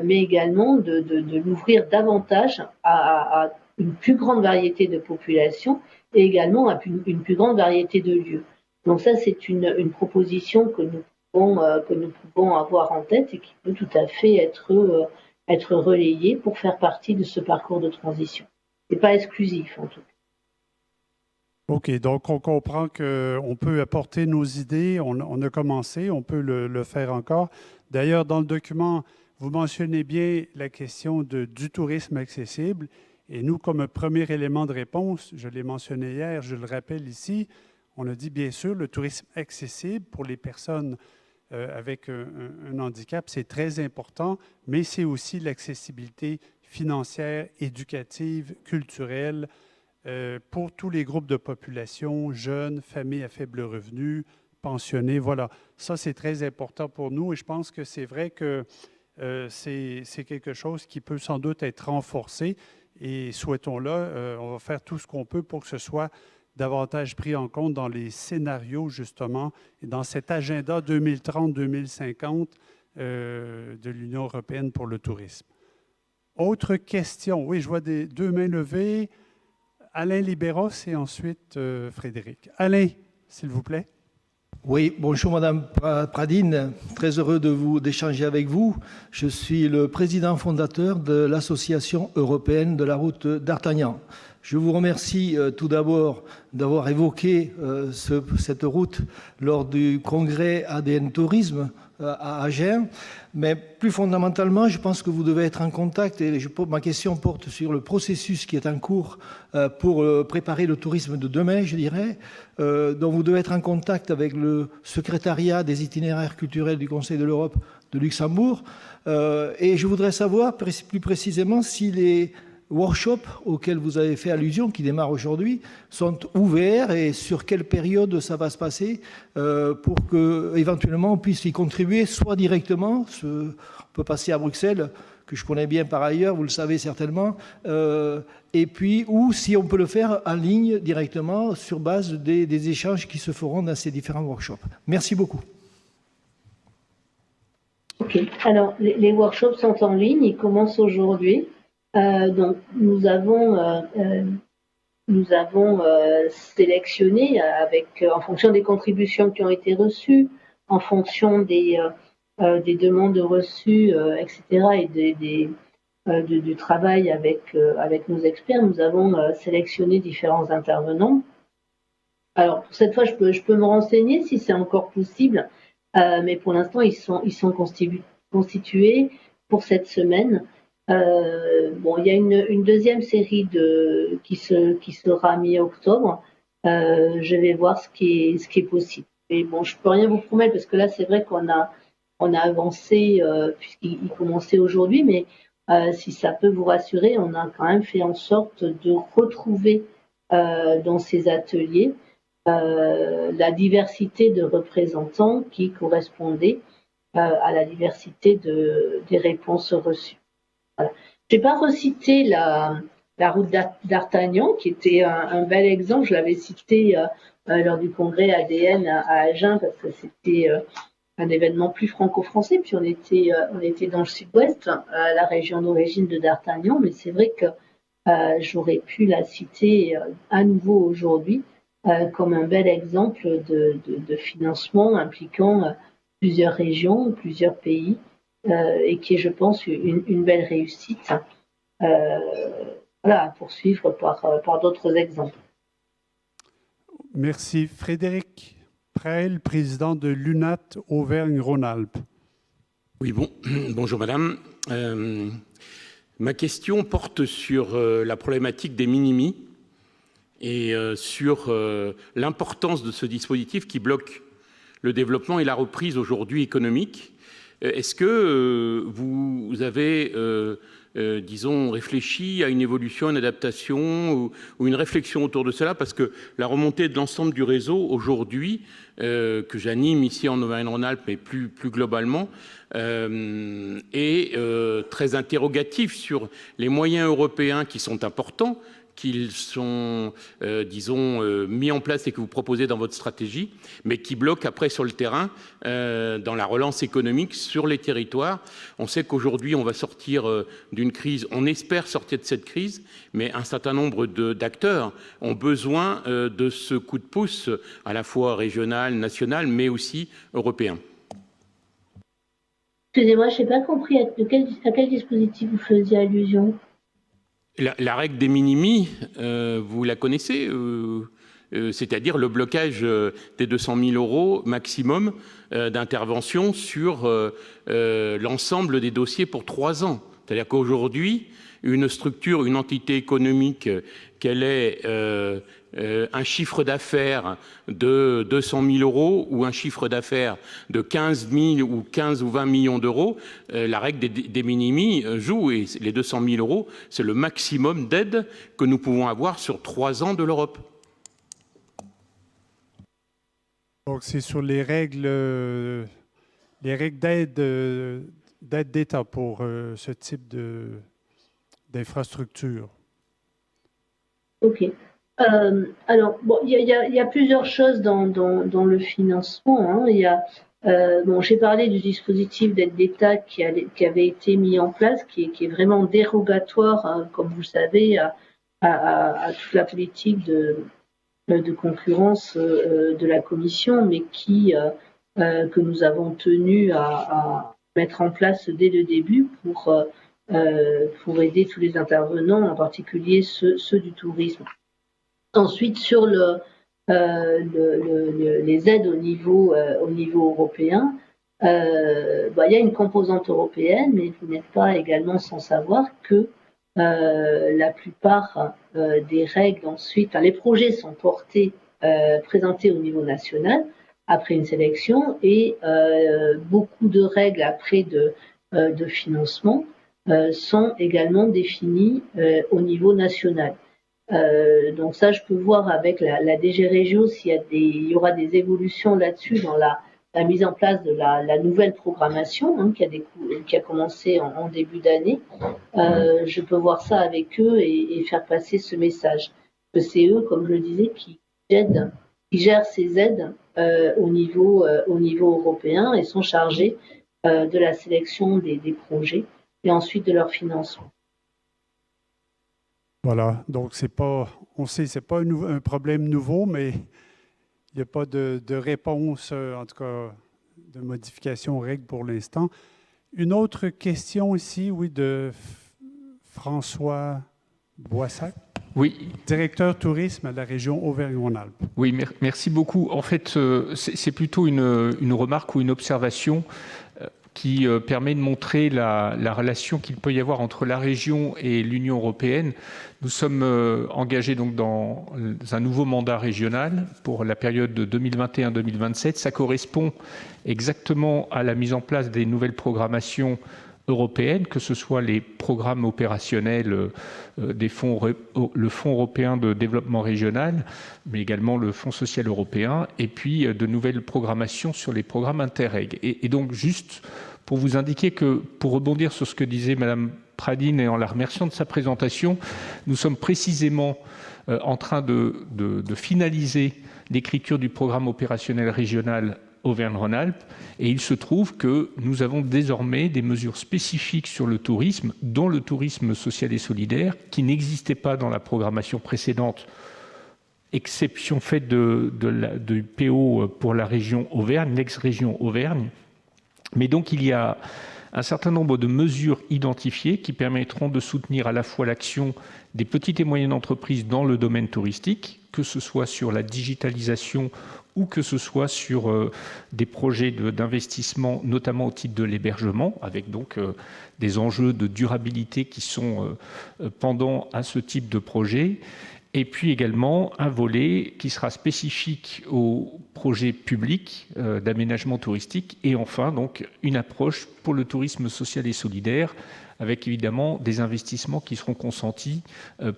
mais également de l'ouvrir davantage à une plus grande variété de populations et également à une plus grande variété de lieux. Donc ça, c'est une proposition que nous pouvons avoir en tête et qui peut tout à fait être relayée pour faire partie de ce parcours de transition. C'est pas exclusif en tout cas. OK, donc on comprend qu'on peut apporter nos idées, on a commencé, on peut le faire encore. D'ailleurs, dans le document, vous mentionnez bien la question du tourisme accessible. Et nous, comme un premier élément de réponse, je l'ai mentionné hier, je le rappelle ici, on a dit bien sûr le tourisme accessible pour les personnes avec un handicap, c'est très important, mais c'est aussi l'accessibilité financière, éducative, culturelle pour tous les groupes de population, jeunes, familles à faible revenu, pensionnés. Voilà, ça c'est très important pour nous et je pense que c'est vrai que c'est quelque chose qui peut sans doute être renforcé. Et souhaitons-le, on va faire tout ce qu'on peut pour que ce soit davantage pris en compte dans les scénarios, justement, et dans cet agenda 2030-2050 de l'Union européenne pour le tourisme. Autre question. Oui, je vois deux mains levées. Alain Libéros et ensuite Frédéric. Alain, s'il vous plaît. Oui, bonjour Madame Pradine, très heureux d'échanger avec vous. Je suis le président fondateur de l'Association européenne de la route d'Artagnan. Je vous remercie tout d'abord d'avoir évoqué cette route lors du congrès ADN Tourisme à Agen. Mais plus fondamentalement, je pense que vous devez être en contact, et ma question porte sur le processus qui est en cours pour préparer le tourisme de demain, je dirais. Donc vous devez être en contact avec le secrétariat des itinéraires culturels du Conseil de l'Europe de Luxembourg. Et je voudrais savoir plus précisément si les workshops auxquels vous avez fait allusion, qui démarrent aujourd'hui, sont ouverts et sur quelle période ça va se passer pour qu'éventuellement on puisse y contribuer, soit directement, on peut passer à Bruxelles, que je connais bien par ailleurs, vous le savez certainement, et puis, ou si on peut le faire en ligne directement sur base des échanges qui se feront dans ces différents workshops. Merci beaucoup. Ok, alors les workshops sont en ligne, ils commencent aujourd'hui. Donc nous avons sélectionné en fonction des contributions qui ont été reçues, en fonction des demandes reçues, etc. et du travail avec nos experts, nous avons sélectionné différents intervenants. Alors pour cette fois, je peux me renseigner si c'est encore possible, mais pour l'instant ils sont constitués pour cette semaine. Bon, il y a une deuxième série qui sera mi-octobre. Je vais voir ce qui est possible. Et bon, je peux rien vous promettre parce que là, c'est vrai qu'on a avancé puisqu'il commençait aujourd'hui, mais si ça peut vous rassurer, on a quand même fait en sorte de retrouver dans ces ateliers la diversité de représentants qui correspondait à la diversité des réponses reçues. Voilà. Je n'ai pas recité la route d'Artagnan, qui était un bel exemple. Je l'avais cité lors du congrès ADN à Agen, parce que c'était un événement plus franco-français. Puis on était dans le sud-ouest, la région d'origine de d'Artagnan. Mais c'est vrai que j'aurais pu la citer à nouveau aujourd'hui comme un bel exemple de financement impliquant plusieurs régions, plusieurs pays. Et qui est, je pense, une belle réussite à poursuivre par d'autres exemples. Merci. Frédéric Preil, président de l'UNAT Auvergne-Rhône-Alpes. Oui, bonjour madame. Ma question porte sur la problématique des minimis et sur l'importance de ce dispositif qui bloque le développement et la reprise aujourd'hui économique. Est-ce que vous avez, disons, réfléchi à une évolution, une adaptation ou une réflexion autour de cela? Parce que la remontée de l'ensemble du réseau aujourd'hui, que j'anime ici en Auvergne-Rhône-Alpes, mais plus globalement, est très interrogative sur les moyens européens qui sont importants, qu'ils sont, disons, mis en place et que vous proposez dans votre stratégie, mais qui bloquent après sur le terrain, dans la relance économique sur les territoires. On sait qu'aujourd'hui, on va sortir d'une crise, on espère sortir de cette crise, mais un certain nombre d'acteurs ont besoin de ce coup de pouce, à la fois régional, national, mais aussi européen. Excusez-moi, je n'ai pas compris à quel dispositif vous faisiez allusion. La règle des minimis, vous la connaissez, c'est-à-dire le blocage des 200 000 € maximum d'intervention sur l'ensemble des dossiers pour 3 ans. C'est-à-dire qu'aujourd'hui, une structure, une entité économique, qu'elle ait un chiffre d'affaires de 200 000 € ou un chiffre d'affaires de 15 000 ou 15 ou 20 millions d'euros, la règle des minimis joue et les 200 000 € c'est le maximum d'aide que nous pouvons avoir sur 3 ans de l'Europe. Donc c'est sur les règles d'aide d'État pour ce type d'infrastructure. Ok. Alors, bon, il y a plusieurs choses dans le financement. Hein. Il y a, j'ai parlé du dispositif d'aide d'État qui avait été mis en place, qui est vraiment dérogatoire, hein, comme vous le savez, à toute la politique de concurrence de la Commission, mais que nous avons tenu à mettre en place dès le début pour aider tous les intervenants, en particulier ceux du tourisme. Ensuite, sur les aides au niveau européen, il y a une composante européenne, mais vous n'êtes pas également sans savoir que la plupart des règles ensuite, les projets sont présentés au niveau national après une sélection et beaucoup de règles après de financement sont également définies au niveau national. Donc ça, je peux voir avec la DG Régio s'il y aura des évolutions là-dessus dans la mise en place de la nouvelle programmation qui a commencé en début d'année. Je peux voir ça avec eux et faire passer ce message. Que c'est eux, comme je le disais, qui gèrent ces aides au niveau européen et sont chargés de la sélection des projets et ensuite de leur financement. Voilà, donc on sait, c'est pas un problème nouveau, mais il n'y a pas de réponse, en tout cas, de modification aux règles pour l'instant. Une autre question ici, oui, de François Boissac. Oui. Directeur tourisme à la région Auvergne-Rhône-Alpes. Oui, merci beaucoup. En fait, c'est plutôt une remarque ou une observation qui permet de montrer la relation qu'il peut y avoir entre la région et l'Union européenne. Nous sommes engagés donc dans un nouveau mandat régional pour la période de 2021-2027. Ça correspond exactement à la mise en place des nouvelles programmations européennes, que ce soit les programmes opérationnels le Fonds européen de développement régional, mais également le Fonds social européen, et puis de nouvelles programmations sur les programmes Interreg. Et donc, juste pour vous indiquer que, pour rebondir sur ce que disait Madame Pradine et en la remerciant de sa présentation, nous sommes précisément en train de finaliser l'écriture du programme opérationnel régional Auvergne-Rhône-Alpes, et il se trouve que nous avons désormais des mesures spécifiques sur le tourisme, dont le tourisme social et solidaire, qui n'existait pas dans la programmation précédente, exception faite du PO pour la région Auvergne, l'ex-région Auvergne. Mais donc il y a un certain nombre de mesures identifiées qui permettront de soutenir à la fois l'action des petites et moyennes entreprises dans le domaine touristique, que ce soit sur la digitalisation ou que ce soit sur des projets d'investissement, notamment au titre de l'hébergement, avec donc des enjeux de durabilité qui sont pendant à ce type de projet. Et puis également un volet qui sera spécifique aux projets publics d'aménagement touristique. Et enfin, donc, une approche pour le tourisme social et solidaire, avec évidemment des investissements qui seront consentis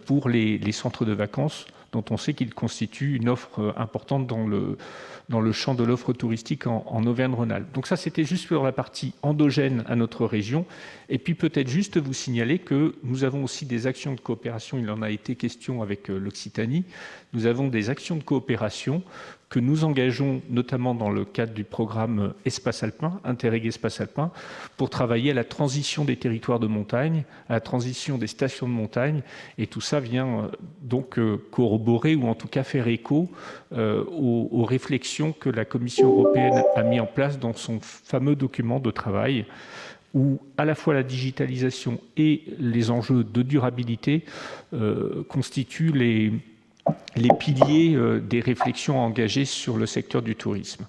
pour les centres de vacances, dont on sait qu'ils constituent une offre importante dans le champ de l'offre touristique en Auvergne-Rhône-Alpes. Donc ça, c'était juste pour la partie endogène à notre région. Et puis peut-être juste vous signaler que nous avons aussi des actions de coopération, il en a été question avec l'Occitanie, nous avons des actions de coopération que nous engageons notamment dans le cadre du programme Espace Alpin, Interreg Espace Alpin, pour travailler à la transition des territoires de montagne, à la transition des stations de montagne, et tout ça vient donc corroborer ou en tout cas faire écho aux réflexions que la Commission européenne a mis en place dans son fameux document de travail, où à la fois la digitalisation et les enjeux de durabilité constituent les piliers des réflexions engagées sur le secteur du tourisme.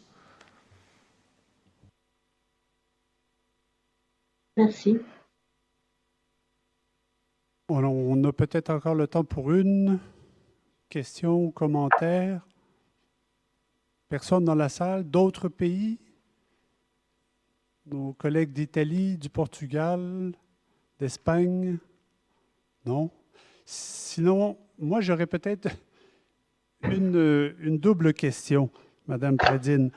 Merci. On a peut-être encore le temps pour une question ou commentaire. Personne dans la salle? D'autres pays? Nos collègues d'Italie, du Portugal, d'Espagne? Non? Sinon, moi, j'aurais peut-être une double question, Madame Pradine.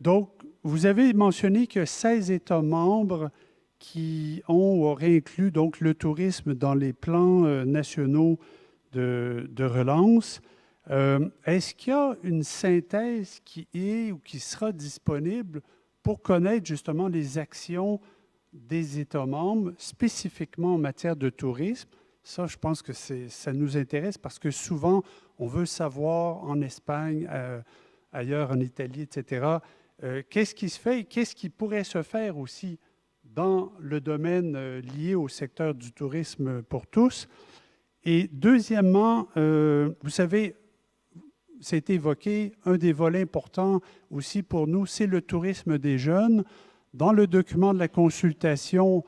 Donc, vous avez mentionné que 16 États membres qui auraient inclus donc, le tourisme dans les plans nationaux de relance. Est-ce qu'il y a une synthèse qui est ou qui sera disponible pour connaître justement les actions des États membres, spécifiquement en matière de tourisme? Ça, je pense que ça nous intéresse parce que souvent, On veut savoir en Espagne, ailleurs en Italie, etc., qu'est-ce qui se fait et qu'est-ce qui pourrait se faire aussi dans le domaine lié au secteur du tourisme pour tous. Et deuxièmement, vous savez, c'est évoqué, un des volets importants aussi pour nous, c'est le tourisme des jeunes. Dans le document de la consultation,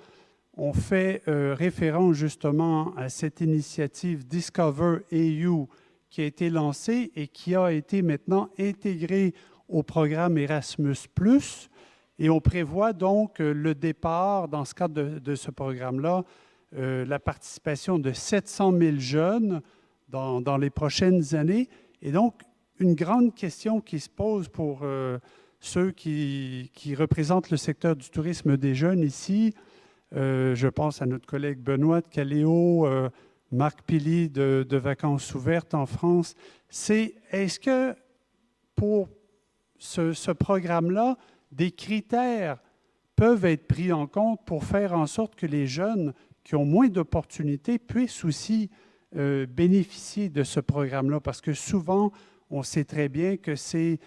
on fait référence justement à cette initiative Discover EU qui a été lancée et qui a été maintenant intégrée au programme Erasmus+. Et on prévoit donc le départ, dans ce cadre de ce programme-là, la participation de 700 000 jeunes dans les prochaines années. Et donc, une grande question qui se pose pour ceux qui représentent le secteur du tourisme des jeunes ici, je pense à notre collègue Benoît de Caléo, Marc Pili de Vacances ouvertes en France, c'est est-ce que pour ce programme-là, des critères peuvent être pris en compte pour faire en sorte que les jeunes qui ont moins d'opportunités puissent aussi bénéficier de ce programme-là? Parce que souvent, on sait très bien que c'est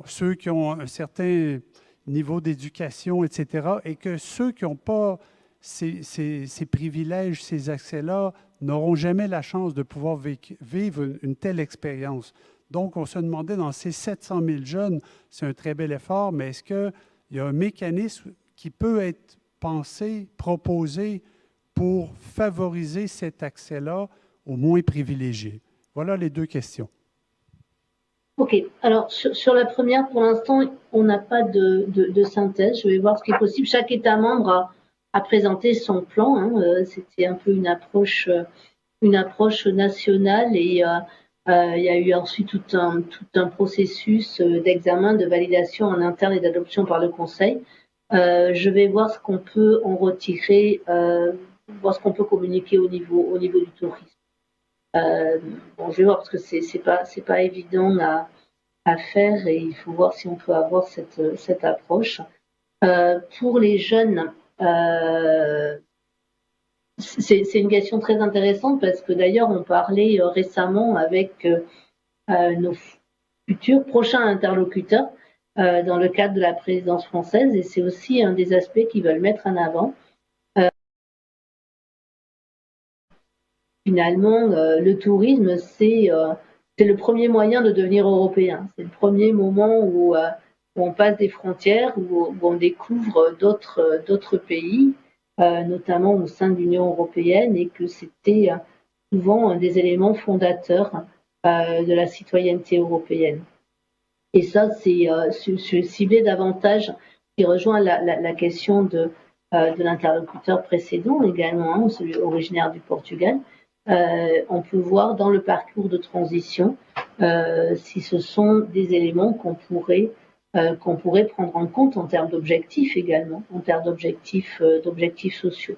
ceux qui ont un certain niveau d'éducation, etc., et que ceux qui n'ont pas ces privilèges, ces accès-là, n'auront jamais la chance de pouvoir vivre une telle expérience. Donc, on se demandait, dans ces 700 000 jeunes, c'est un très bel effort, mais est-ce qu'il y a un mécanisme qui peut être pensé, proposé pour favoriser cet accès-là aux moins privilégiés? Voilà les deux questions. OK. Alors, sur la première, pour l'instant, on n'a pas de synthèse. Je vais voir ce qui est possible. Chaque État membre a présenté son plan. C'était un peu une approche nationale et il y a eu ensuite tout un processus d'examen, de validation en interne et d'adoption par le Conseil. Je vais voir ce qu'on peut en retirer, voir ce qu'on peut communiquer au niveau du tourisme. Je vais voir parce que c'est pas évident à faire et il faut voir si on peut avoir cette approche. Pour les jeunes, c'est une question très intéressante parce que d'ailleurs on parlait récemment avec nos futurs prochains interlocuteurs dans le cadre de la présidence française et c'est aussi un des aspects qu'ils veulent mettre en avant. Finalement, le tourisme, c'est le premier moyen de devenir européen. C'est le premier moment où on passe des frontières, où on découvre d'autres pays, notamment au sein de l'Union européenne, et que c'était souvent un des éléments fondateurs de la citoyenneté européenne. Et ça, c'est ciblé davantage, qui rejoint la question de l'interlocuteur précédent également, celui originaire du Portugal. On peut voir dans le parcours de transition si ce sont des éléments qu'on pourrait prendre en compte en termes d'objectifs également, en termes d'objectifs sociaux.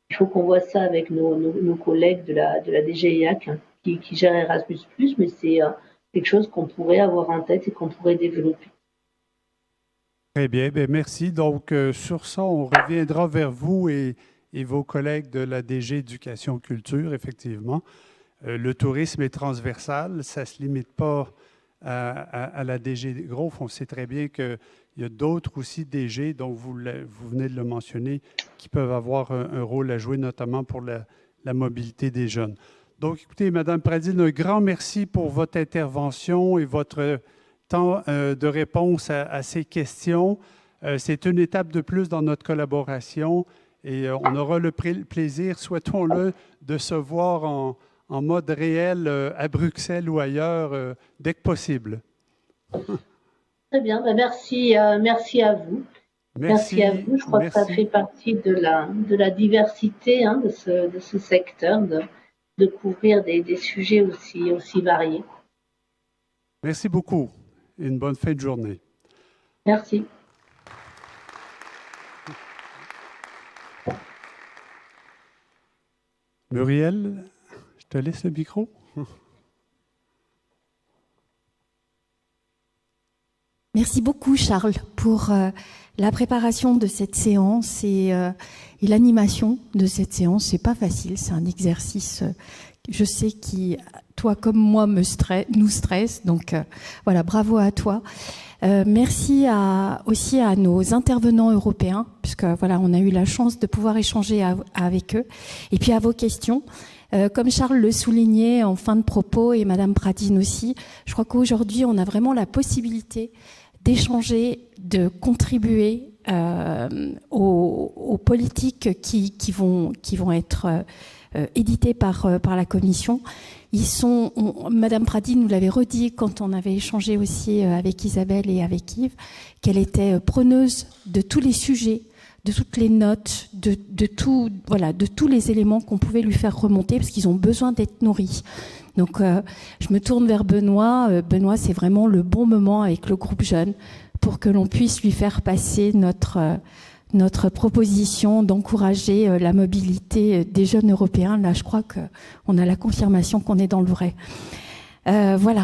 Il faut qu'on voit ça avec nos collègues de la DGIAC qui gèrent Erasmus+, mais c'est quelque chose qu'on pourrait avoir en tête et qu'on pourrait développer. Très bien, bien merci. Donc, sur ça, on reviendra vers vous et vos collègues de la DG Éducation Culture, effectivement. Le tourisme est transversal, ça ne se limite pas à la DG Growth. On sait très bien qu'il y a d'autres aussi DG, dont vous venez de le mentionner, qui peuvent avoir un rôle à jouer, notamment pour la mobilité des jeunes. Donc, écoutez, Mme Pradine, un grand merci pour votre intervention et votre temps de réponse à ces questions. C'est une étape de plus dans notre collaboration. Et on aura le plaisir, souhaitons-le, de se voir en mode réel à Bruxelles ou ailleurs dès que possible. Très bien, merci à vous. Merci à vous. Je crois que ça fait partie de la diversité de ce secteur, de couvrir des sujets aussi variés. Merci beaucoup et une bonne fin de journée. Merci. Muriel, je te laisse le micro. Merci beaucoup, Charles, pour la préparation de cette séance et l'animation de cette séance. C'est pas facile, c'est un exercice je sais qui, toi comme moi, nous stresse. Donc voilà, bravo à toi. Merci aussi à nos intervenants européens, puisque voilà, on a eu la chance de pouvoir échanger avec eux. Et puis à vos questions. Comme Charles le soulignait en fin de propos, et Madame Pradine aussi, je crois qu'aujourd'hui, on a vraiment la possibilité d'échanger, de contribuer aux politiques qui vont être éditées par la Commission. Madame Pradine nous l'avait redit quand on avait échangé aussi avec Isabelle et avec Yves, qu'elle était preneuse de tous les sujets, de toutes les notes, de tous les éléments qu'on pouvait lui faire remonter, parce qu'ils ont besoin d'être nourris. Donc, je me tourne vers Benoît. Benoît, c'est vraiment le bon moment avec le groupe jeune pour que l'on puisse lui faire passer notre proposition d'encourager la mobilité des jeunes européens. Là, je crois qu'on a la confirmation qu'on est dans le vrai. Voilà.